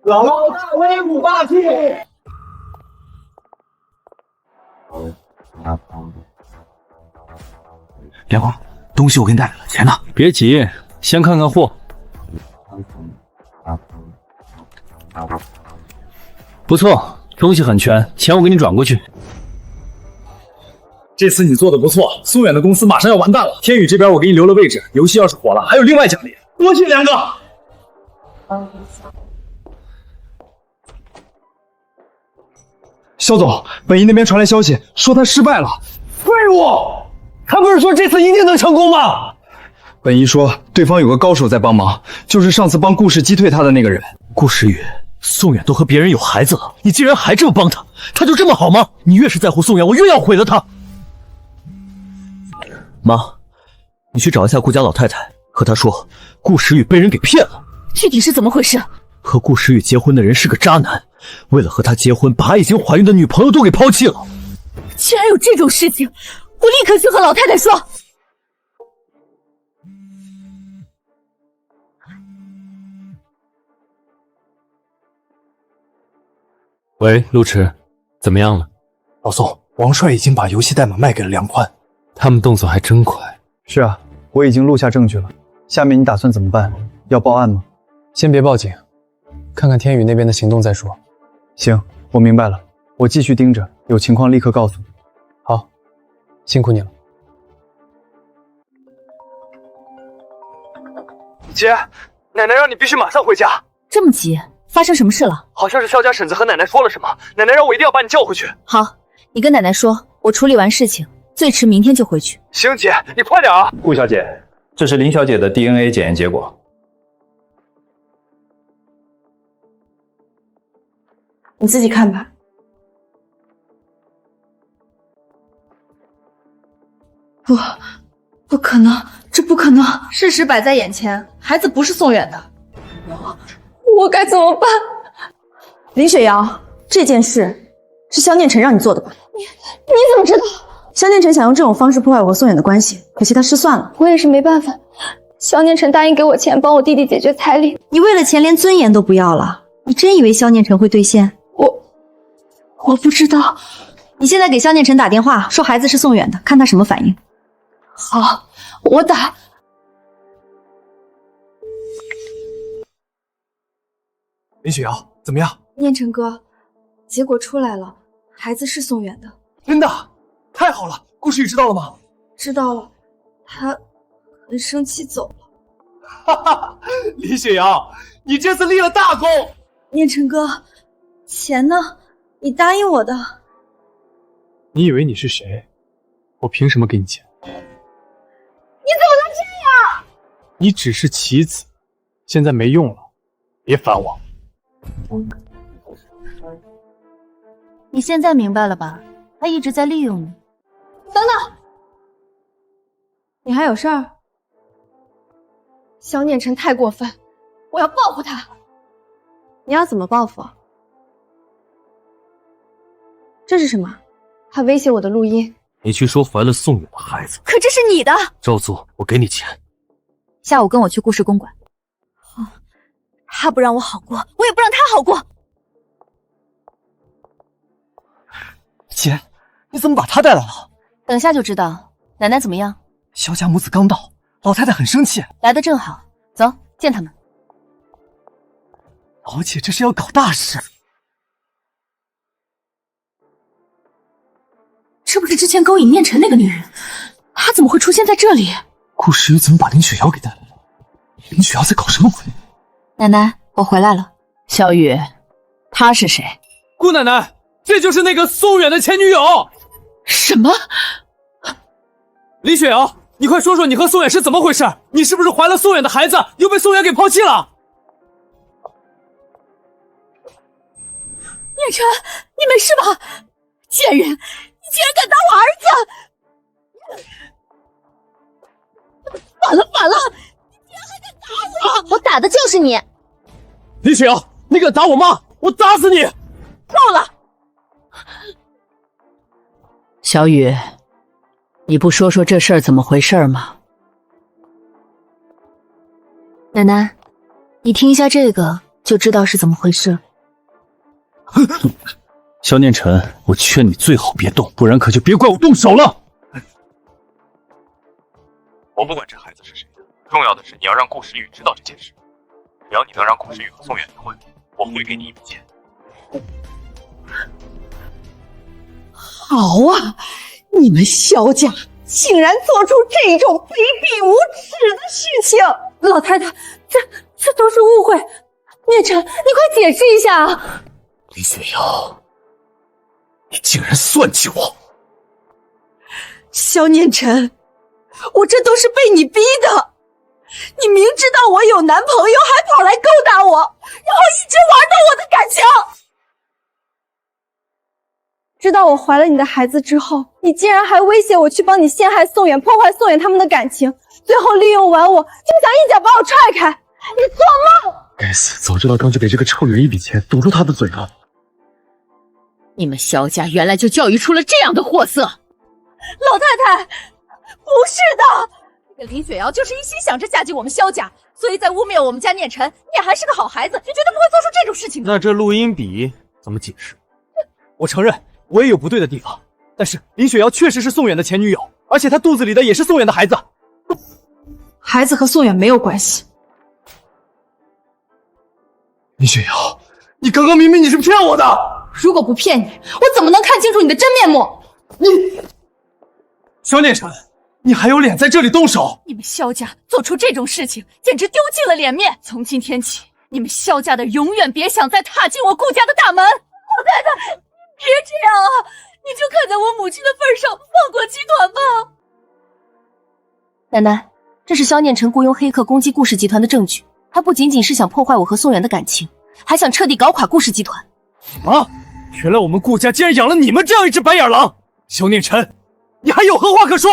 老大威武霸气！莲花，东西我给你带来了，钱呢？别急，先看看货。不错，东西很全，钱我给你转过去。这次你做的不错，宋远的公司马上要完蛋了。天宇这边我给你留了位置，游戏要是火了，还有另外奖励，多谢梁哥。肖总，本一那边传来消息，说他失败了。废物！他不是说这次一定能成功吗？本一说对方有个高手在帮忙，就是上次帮顾氏击退他的那个人。顾时雨，宋远都和别人有孩子了，你竟然还这么帮他？他就这么好吗？你越是在乎宋远，我越要毁了他。妈，你去找一下顾家老太太，和她说顾时雨被人给骗了。具体是怎么回事？和顾时雨结婚的人是个渣男，为了和他结婚，把已经怀孕的女朋友都给抛弃了。居然有这种事情！我立刻去和老太太说。喂，陆迟，怎么样了？老宋，王帅已经把游戏代码卖给了梁宽。他们动作还真快。是啊，我已经录下证据了。下面你打算怎么办？要报案吗？先别报警，看看天宇那边的行动再说。行，我明白了，我继续盯着，有情况立刻告诉你。好，辛苦你了。姐，奶奶让你必须马上回家。这么急，发生什么事了？好像是肖家婶子和奶奶说了什么，奶奶让我一定要把你叫回去。好，你跟奶奶说，我处理完事情，最迟明天就回去。行，姐，你快点啊。顾小姐，这是林小姐的 DNA 检验结果。你自己看吧。不可能，这不可能！事实摆在眼前，孩子不是宋远的。我该怎么办？林雪瑶，这件事是萧念晨让你做的吧？你怎么知道？萧念晨想用这种方式破坏我和宋远的关系，可惜他失算了。我也是没办法。萧念晨答应给我钱，帮我弟弟解决彩礼。你为了钱连尊严都不要了？你真以为萧念晨会兑现？我不知道。你现在给萧念晨打电话，说孩子是宋远的，看他什么反应。好，我打。林雪瑶，怎么样？念晨哥，结果出来了，孩子是宋远的。真的？太好了！顾时雨知道了吗？知道了，他很生气走了。哈哈，林雪瑶，你这次立了大功。念晨哥，钱呢？你答应我的。你以为你是谁？我凭什么给你钱？你怎么能这样？你只是棋子，现在没用了，别烦我。你现在明白了吧？他一直在利用你。等等，你还有事儿？萧念晨太过分，我要报复他。你要怎么报复？这是什么？他威胁我的录音。你去说怀了宋远的孩子。可这是你的。照做，我给你钱。下午跟我去顾氏公馆。他不让我好过，我也不让他好过。姐，你怎么把他带来了？等下就知道。奶奶怎么样？萧家母子刚到，老太太很生气。来得正好，走，见他们。老姐这是要搞大事。这不是之前勾引念晨那个女人，她怎么会出现在这里？顾时雨怎么把林雪瑶给带来了？林雪瑶在搞什么鬼？奶奶，我回来了。小雨，她是谁？顾奶奶，这就是那个宋远的前女友。什么？李雪瑶，你快说说你和宋远是怎么回事？你是不是怀了宋远的孩子，又被宋远给抛弃了？念晨，你没事吧？贱人！你竟然敢打我儿子！反了反了！你竟然还敢打我！我打的就是你！李雪瑶，你敢打我妈，我打死你！够了！小雨，你不说说这事儿怎么回事吗？奶奶，你听一下这个，就知道是怎么回事。萧念晨，我劝你最好别动，不然可就别怪我动手了。我不管这孩子是谁的，重要的是你要让顾时雨知道这件事。只要你能让顾时雨和宋远离婚，我会给你一笔钱。好啊，你们萧家竟然做出这种卑鄙无耻的事情！老太太，这都是误会。念晨，你快解释一下啊！李雪瑶，你竟然算计我！萧念晨，我这都是被你逼的。你明知道我有男朋友，还跑来勾搭我，然后一直玩弄我的感情。知道我怀了你的孩子之后，你竟然还威胁我去帮你陷害宋远，破坏宋远他们的感情，最后利用完我，就想一脚把我踹开。你做梦！该死，早知道刚就给这个臭女人一笔钱，堵住她的嘴了。你们萧家原来就教育出了这样的货色！老太太，不是的，这个林雪瑶就是一心想着嫁进我们萧家，所以在污蔑我们家念晨。你也还是个好孩子，你绝对不会做出这种事情的。那这录音笔怎么解释？我承认我也有不对的地方，但是林雪瑶确实是宋远的前女友，而且她肚子里的也是宋远的孩子。孩子和宋远没有关系。林雪瑶，你刚刚明明你是骗我的。如果不骗你，我怎么能看清楚你的真面目？萧念晨，你还有脸在这里动手？你们萧家做出这种事情，简直丢尽了脸面。从今天起，你们萧家的永远别想再踏进我顾家的大门。老太太，别这样啊！你就看在我母亲的份上，放过集团吧。奶奶，这是萧念晨雇佣黑客攻击顾氏集团的证据。他不仅仅是想破坏我和宋远的感情，还想彻底搞垮顾氏集团。啊！原来我们顾家竟然养了你们这样一只白眼狼！萧念晨，你还有何话可说？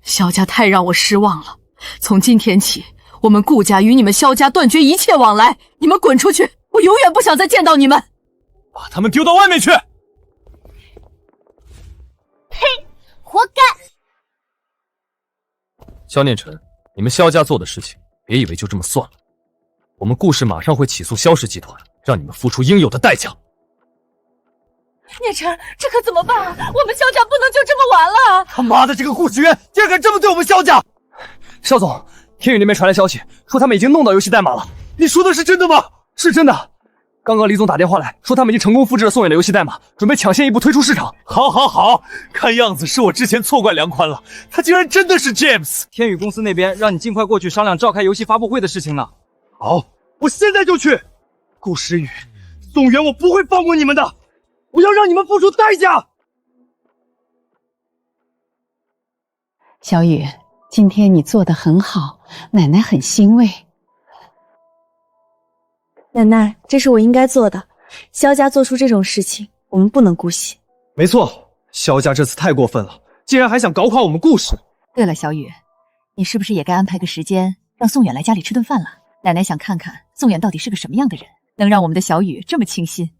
萧家太让我失望了。从今天起，我们顾家与你们萧家断绝一切往来。你们滚出去！我永远不想再见到你们。把他们丢到外面去！呸！活该！萧念晨，你们萧家做的事情，别以为就这么算了。我们顾氏马上会起诉萧氏集团，让你们付出应有的代价。念晨，这可怎么办啊？我们萧家不能就这么完了！他妈的，这个顾时渊竟然敢这么对我们萧家！邵总，天宇那边传来消息，说他们已经弄到游戏代码了。你说的是真的吗？是真的。刚刚李总打电话来说，他们已经成功复制了宋远的游戏代码，准备抢先一步推出市场。好，好，好，看样子是我之前错怪梁宽了，他竟然真的是 James。天宇公司那边让你尽快过去商量召开游戏发布会的事情呢。好，我现在就去。顾时雨、宋远，我不会放过你们的，我要让你们付出代价。小雨，今天你做得很好，奶奶很欣慰。奶奶，这是我应该做的。萧家做出这种事情，我们不能姑息。没错，萧家这次太过分了，竟然还想搞垮我们顾氏。对了，小雨，你是不是也该安排个时间，让宋远来家里吃顿饭了？奶奶想看看宋远到底是个什么样的人，能让我们的小雨这么倾心。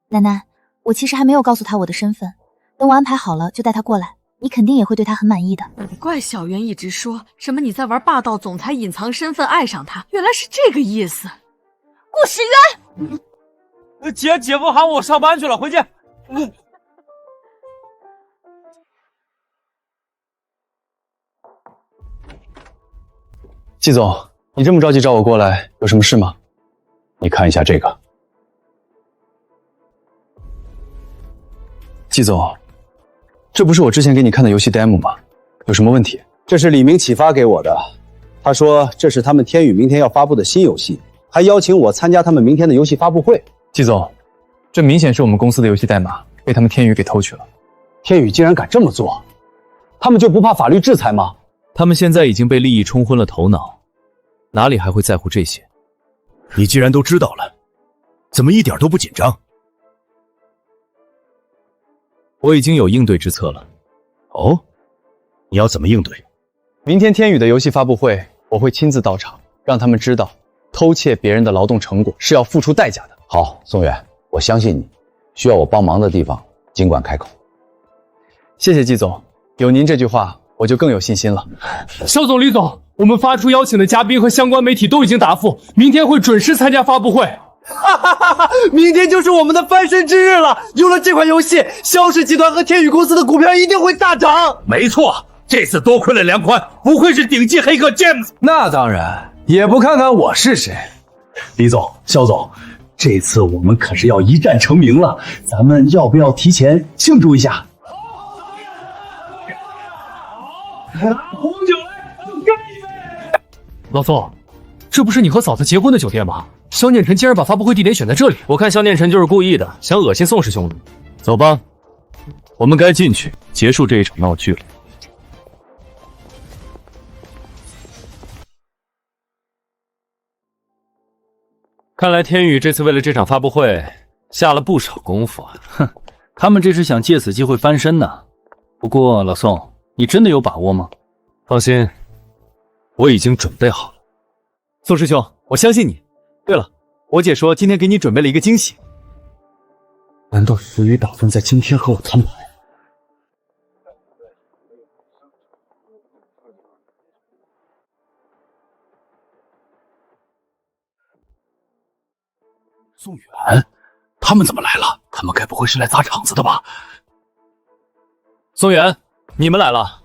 奶奶，我其实还没有告诉他我的身份，等我安排好了就带他过来，你肯定也会对他很满意的。难怪小袁一直说什么你在玩霸道总裁隐藏身份爱上他，原来是这个意思。顾时渊，姐夫喊我上班去了，回去。季总，你这么着急找我过来，有什么事吗？你看一下这个。季总，这不是我之前给你看的游戏 demo 吗？有什么问题？这是李明启发给我的，他说这是他们天宇明天要发布的新游戏，还邀请我参加他们明天的游戏发布会。季总，这明显是我们公司的游戏代码被他们天宇给偷去了。天宇竟然敢这么做，他们就不怕法律制裁吗？他们现在已经被利益冲昏了头脑，哪里还会在乎这些？你既然都知道了，怎么一点都不紧张？我已经有应对之策了。哦，你要怎么应对？明天天宇的游戏发布会，我会亲自到场，让他们知道偷窃别人的劳动成果是要付出代价的。好，宋远，我相信你，需要我帮忙的地方尽管开口。谢谢季总，有您这句话，我就更有信心了。肖总、李总，我们发出邀请的嘉宾和相关媒体都已经答复，明天会准时参加发布会。哈哈哈哈！明天就是我们的翻身之日了。有了这款游戏，肖氏集团和天宇公司的股票一定会大涨。没错，这次多亏了梁宽，不愧是顶级黑客 James。那当然，也不看看我是谁。李总、肖总，这次我们可是要一战成名了，咱们要不要提前庆祝一下？红酒来，干一杯！老宋，这不是你和嫂子结婚的酒店吗？肖念晨竟然把发布会地点选在这里，我看肖念晨就是故意的，想恶心宋师兄的。走吧，我们该进去结束这一场闹剧了。看来天宇这次为了这场发布会下了不少功夫啊！哼，他们这是想借此机会翻身呢。不过老宋，你真的有把握吗？放心，我已经准备好了。宋师兄，我相信你。对了，我姐说今天给你准备了一个惊喜。难道石宇打算在今天和我摊牌？宋远，他们怎么来了？他们该不会是来砸场子的吧？宋远，你们来了。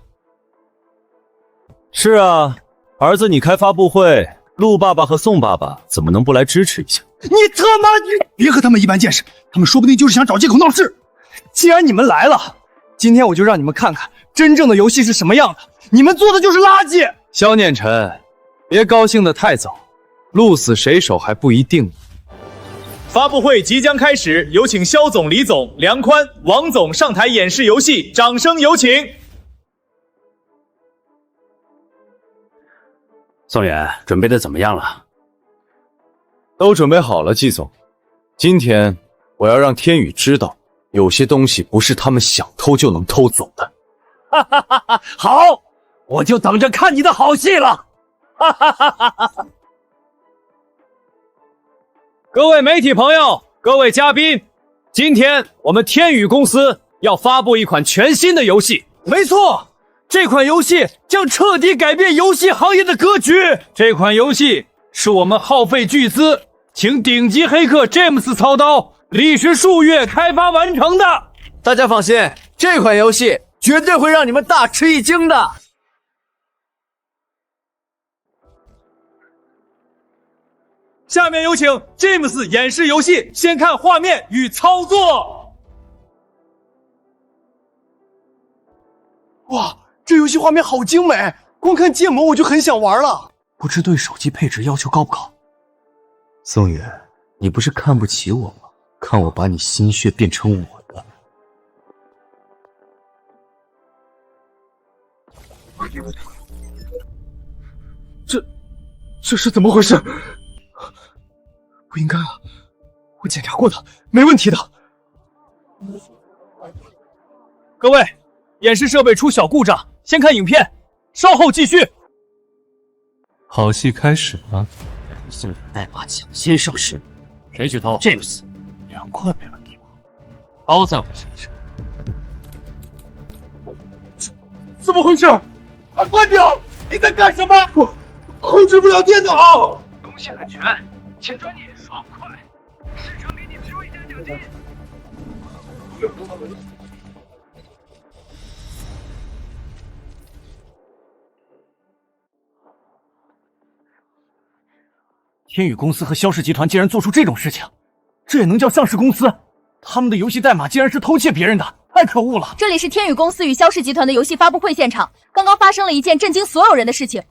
是啊，儿子你开发布会，陆爸爸和宋爸爸怎么能不来支持一下？你他妈别和他们一般见识，他们说不定就是想找借口闹事。既然你们来了，今天我就让你们看看真正的游戏是什么样的。你们做的就是垃圾。肖念晨，别高兴得太早，鹿死谁手还不一定。发布会即将开始，有请肖总、李总、梁宽、王总上台演示游戏，掌声有请。宋远，准备的怎么样了？都准备好了，季总。今天我要让天宇知道，有些东西不是他们想偷就能偷走的。哈哈哈哈！好，我就等着看你的好戏了。哈哈哈哈哈！各位媒体朋友，各位嘉宾，今天我们天宇公司要发布一款全新的游戏。没错，这款游戏将彻底改变游戏行业的格局。这款游戏是我们耗费巨资，请顶级黑客 James 操刀，历时数月开发完成的。大家放心，这款游戏绝对会让你们大吃一惊的。下面有请 James 演示游戏，先看画面与操作。哇，这游戏画面好精美，光看建模我就很想玩了。不知对手机配置要求高不高？宋远，你不是看不起我吗？看我把你心血变成我的。这是怎么回事？不应该啊，我检查过的，没问题的。各位，演示设备出小故障，先看影片，稍后继续。好戏开始了。宋代码抢先上市，谁去偷 ？James，2块没问题吧？包在我身上。怎么回事？关掉！你在干什么？我控制不了电脑。东西很全，请专业爽快，市场给你收一下奖金。天宇公司和肖氏集团竟然做出这种事情，这也能叫上市公司？他们的游戏代码竟然是偷窃别人的，太可恶了！这里是天宇公司与肖氏集团的游戏发布会现场，刚刚发生了一件震惊所有人的事情。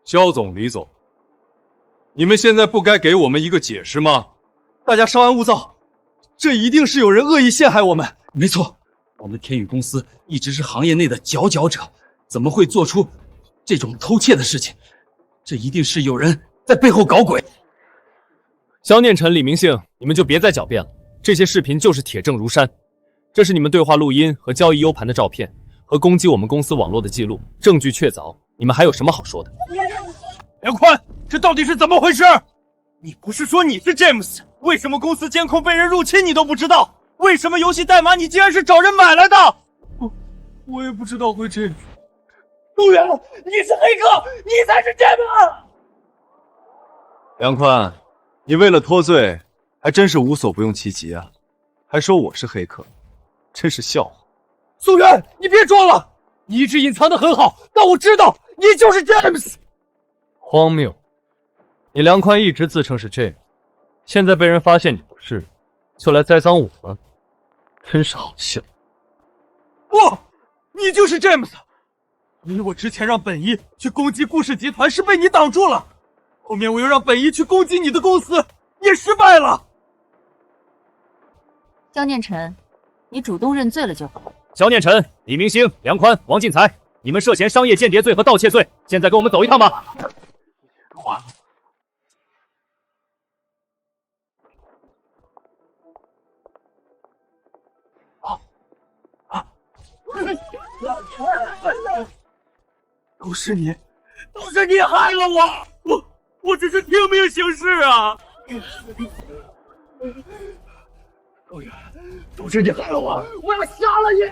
肖总、李总，你们现在不该给我们一个解释吗？大家稍安勿躁，这一定是有人恶意陷害我们。没错，我们天宇公司一直是行业内的佼佼者，怎么会做出这种偷窃的事情？这一定是有人在背后搞鬼。肖念晨、李明信，你们就别再狡辩了，这些视频就是铁证如山，这是你们对话录音和交易 U 盘的照片，和攻击我们公司网络的记录，证据确凿，你们还有什么好说的？梁宽，这到底是怎么回事？你不是说你是 James， 为什么公司监控被人入侵你都不知道？为什么游戏代码你竟然是找人买来的？我也不知道会这样。宋远，你是黑客，你才是詹姆。梁宽，你为了脱罪，还真是无所不用其极啊！还说我是黑客，真是笑话。宋远，你别装了，你一直隐藏得很好，但我知道你就是 James。荒谬！你梁宽一直自称是 James， 现在被人发现你不是，就来栽赃我了，真是好笑。不，你就是 James。因为我之前让本一去攻击顾氏集团是被你挡住了，后面我又让本一去攻击你的公司，也失败了。肖念晨，你主动认罪了就好。肖念晨、李明星、梁宽、王进财，你们涉嫌商业间谍罪和盗窃罪，现在跟我们走一趟吧。完了。都是你害了我！我只是听命行事啊！宋远，都是你害了我！我要杀了你！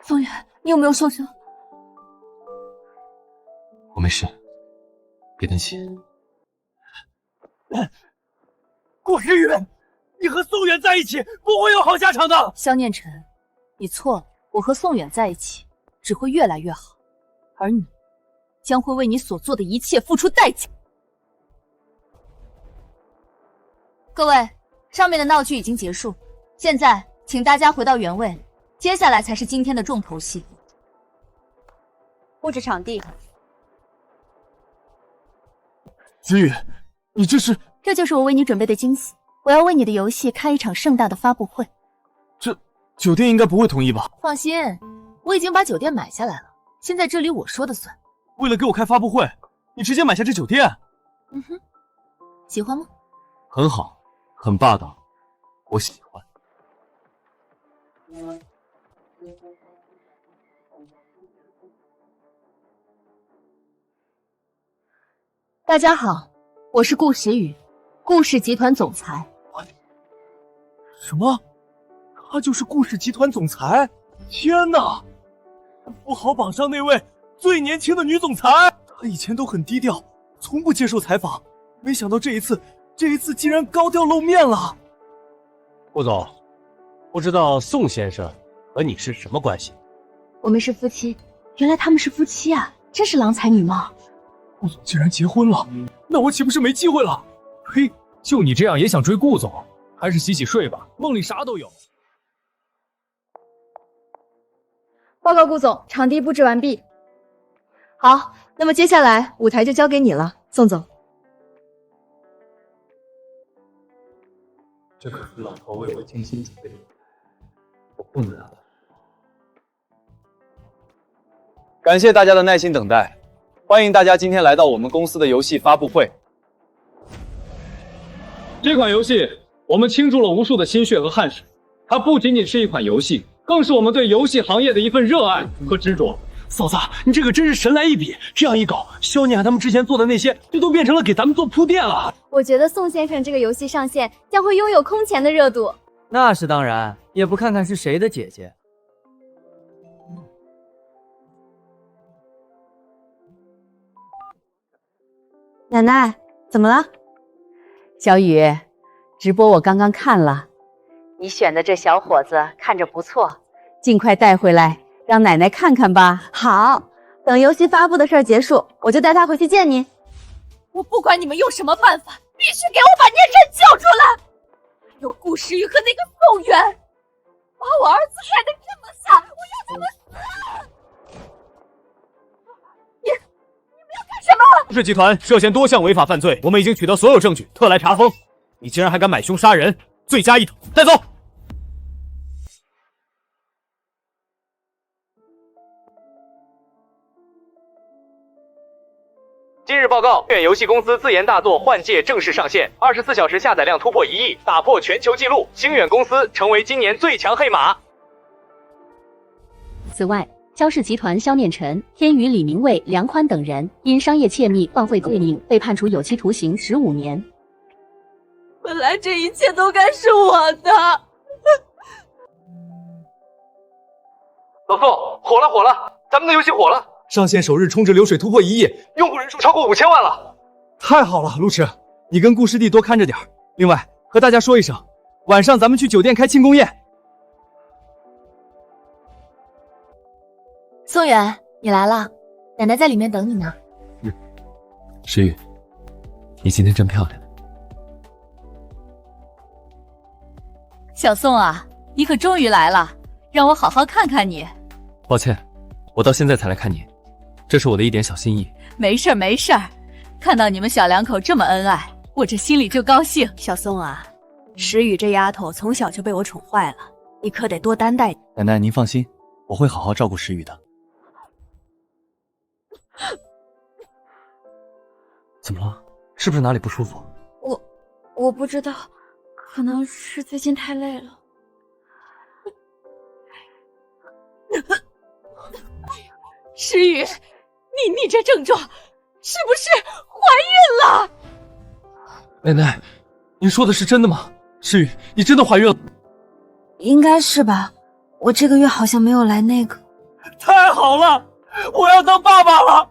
宋远，你有没有受伤？我没事，别担心。顾时雨，你和宋远在一起不会有好下场的。肖念晨，你错了，我和宋远在一起只会越来越好，而你将会为你所做的一切付出代价。各位，上面的闹剧已经结束，现在请大家回到原位，接下来才是今天的重头戏。布置场地。子宇，你这是？这就是我为你准备的惊喜，我要为你的游戏开一场盛大的发布会。这酒店应该不会同意吧？放心，我已经把酒店买下来了，现在这里我说的算。为了给我开发布会，你直接买下这酒店？嗯哼，喜欢吗？很好，很霸道，我喜欢。大家好，我是顾时雨，顾氏集团总裁。什么？她就是顾氏集团总裁？天哪！富豪榜上那位最年轻的女总裁。她以前都很低调，从不接受采访，没想到这一次竟然高调露面了。顾总，不知道宋先生和你是什么关系？我们是夫妻。原来他们是夫妻啊，真是郎才女貌。顾总竟然结婚了，那我岂不是没机会了？嘿，就你这样也想追顾总？还是洗洗睡吧，梦里啥都有。报告顾总，场地布置完毕。好，那么接下来舞台就交给你了，宋总。这可是老头为我精心准备的，我不能让他。感谢大家的耐心等待，欢迎大家今天来到我们公司的游戏发布会。这款游戏我们倾注了无数的心血和汗水，它不仅仅是一款游戏，更是我们对游戏行业的一份热爱和执着。嫂子，你这可真是神来一笔！这样一搞，肖念他们之前做的那些，就都变成了给咱们做铺垫了。我觉得宋先生这个游戏上线将会拥有空前的热度。那是当然，也不看看是谁的姐姐。奶奶，怎么了？小雨，直播我刚刚看了，你选的这小伙子看着不错，尽快带回来让奶奶看看吧。好，等游戏发布的事儿结束，我就带他回去见你。我不管你们用什么办法，必须给我把念真救出来！还有顾时雨和那个宋元，把我儿子害得这么惨，我要他们死！你们要干什么？顾氏集团涉嫌多项违法犯罪，我们已经取得所有证据，特来查封。你竟然还敢买凶杀人，罪加一等，带走！今日报告，远游戏公司自研大作《幻界》正式上线，24小时下载量突破1亿，打破全球纪录。星远公司成为今年最强黑马。此外，肖氏集团肖念晨、天宇、李明卫、梁宽等人因商业窃密、放贿罪名被判处有期徒刑15年。本来这一切都该是我的。老宋，火了火了，咱们的游戏火了，上线首日充值流水突破1亿，用户人数超过5000万了。太好了，路痴，你跟顾师弟多看着点。另外，和大家说一声，晚上咱们去酒店开庆功宴。宋远，你来了，奶奶在里面等你呢。诗雨，你今天真漂亮。小宋啊，你可终于来了，让我好好看看你。抱歉，我到现在才来看你，这是我的一点小心意。没事儿没事儿，看到你们小两口这么恩爱，我这心里就高兴。小宋啊，石雨这丫头从小就被我宠坏了，你可得多担待。奶奶您放心，我会好好照顾石雨的。怎么了？是不是哪里不舒服？我不知道，可能是最近太累了。诗雨，你这症状是不是怀孕了？奶奶，您说的是真的吗？诗雨，你真的怀孕了？应该是吧，我这个月好像没有来那个。太好了，我要当爸爸了！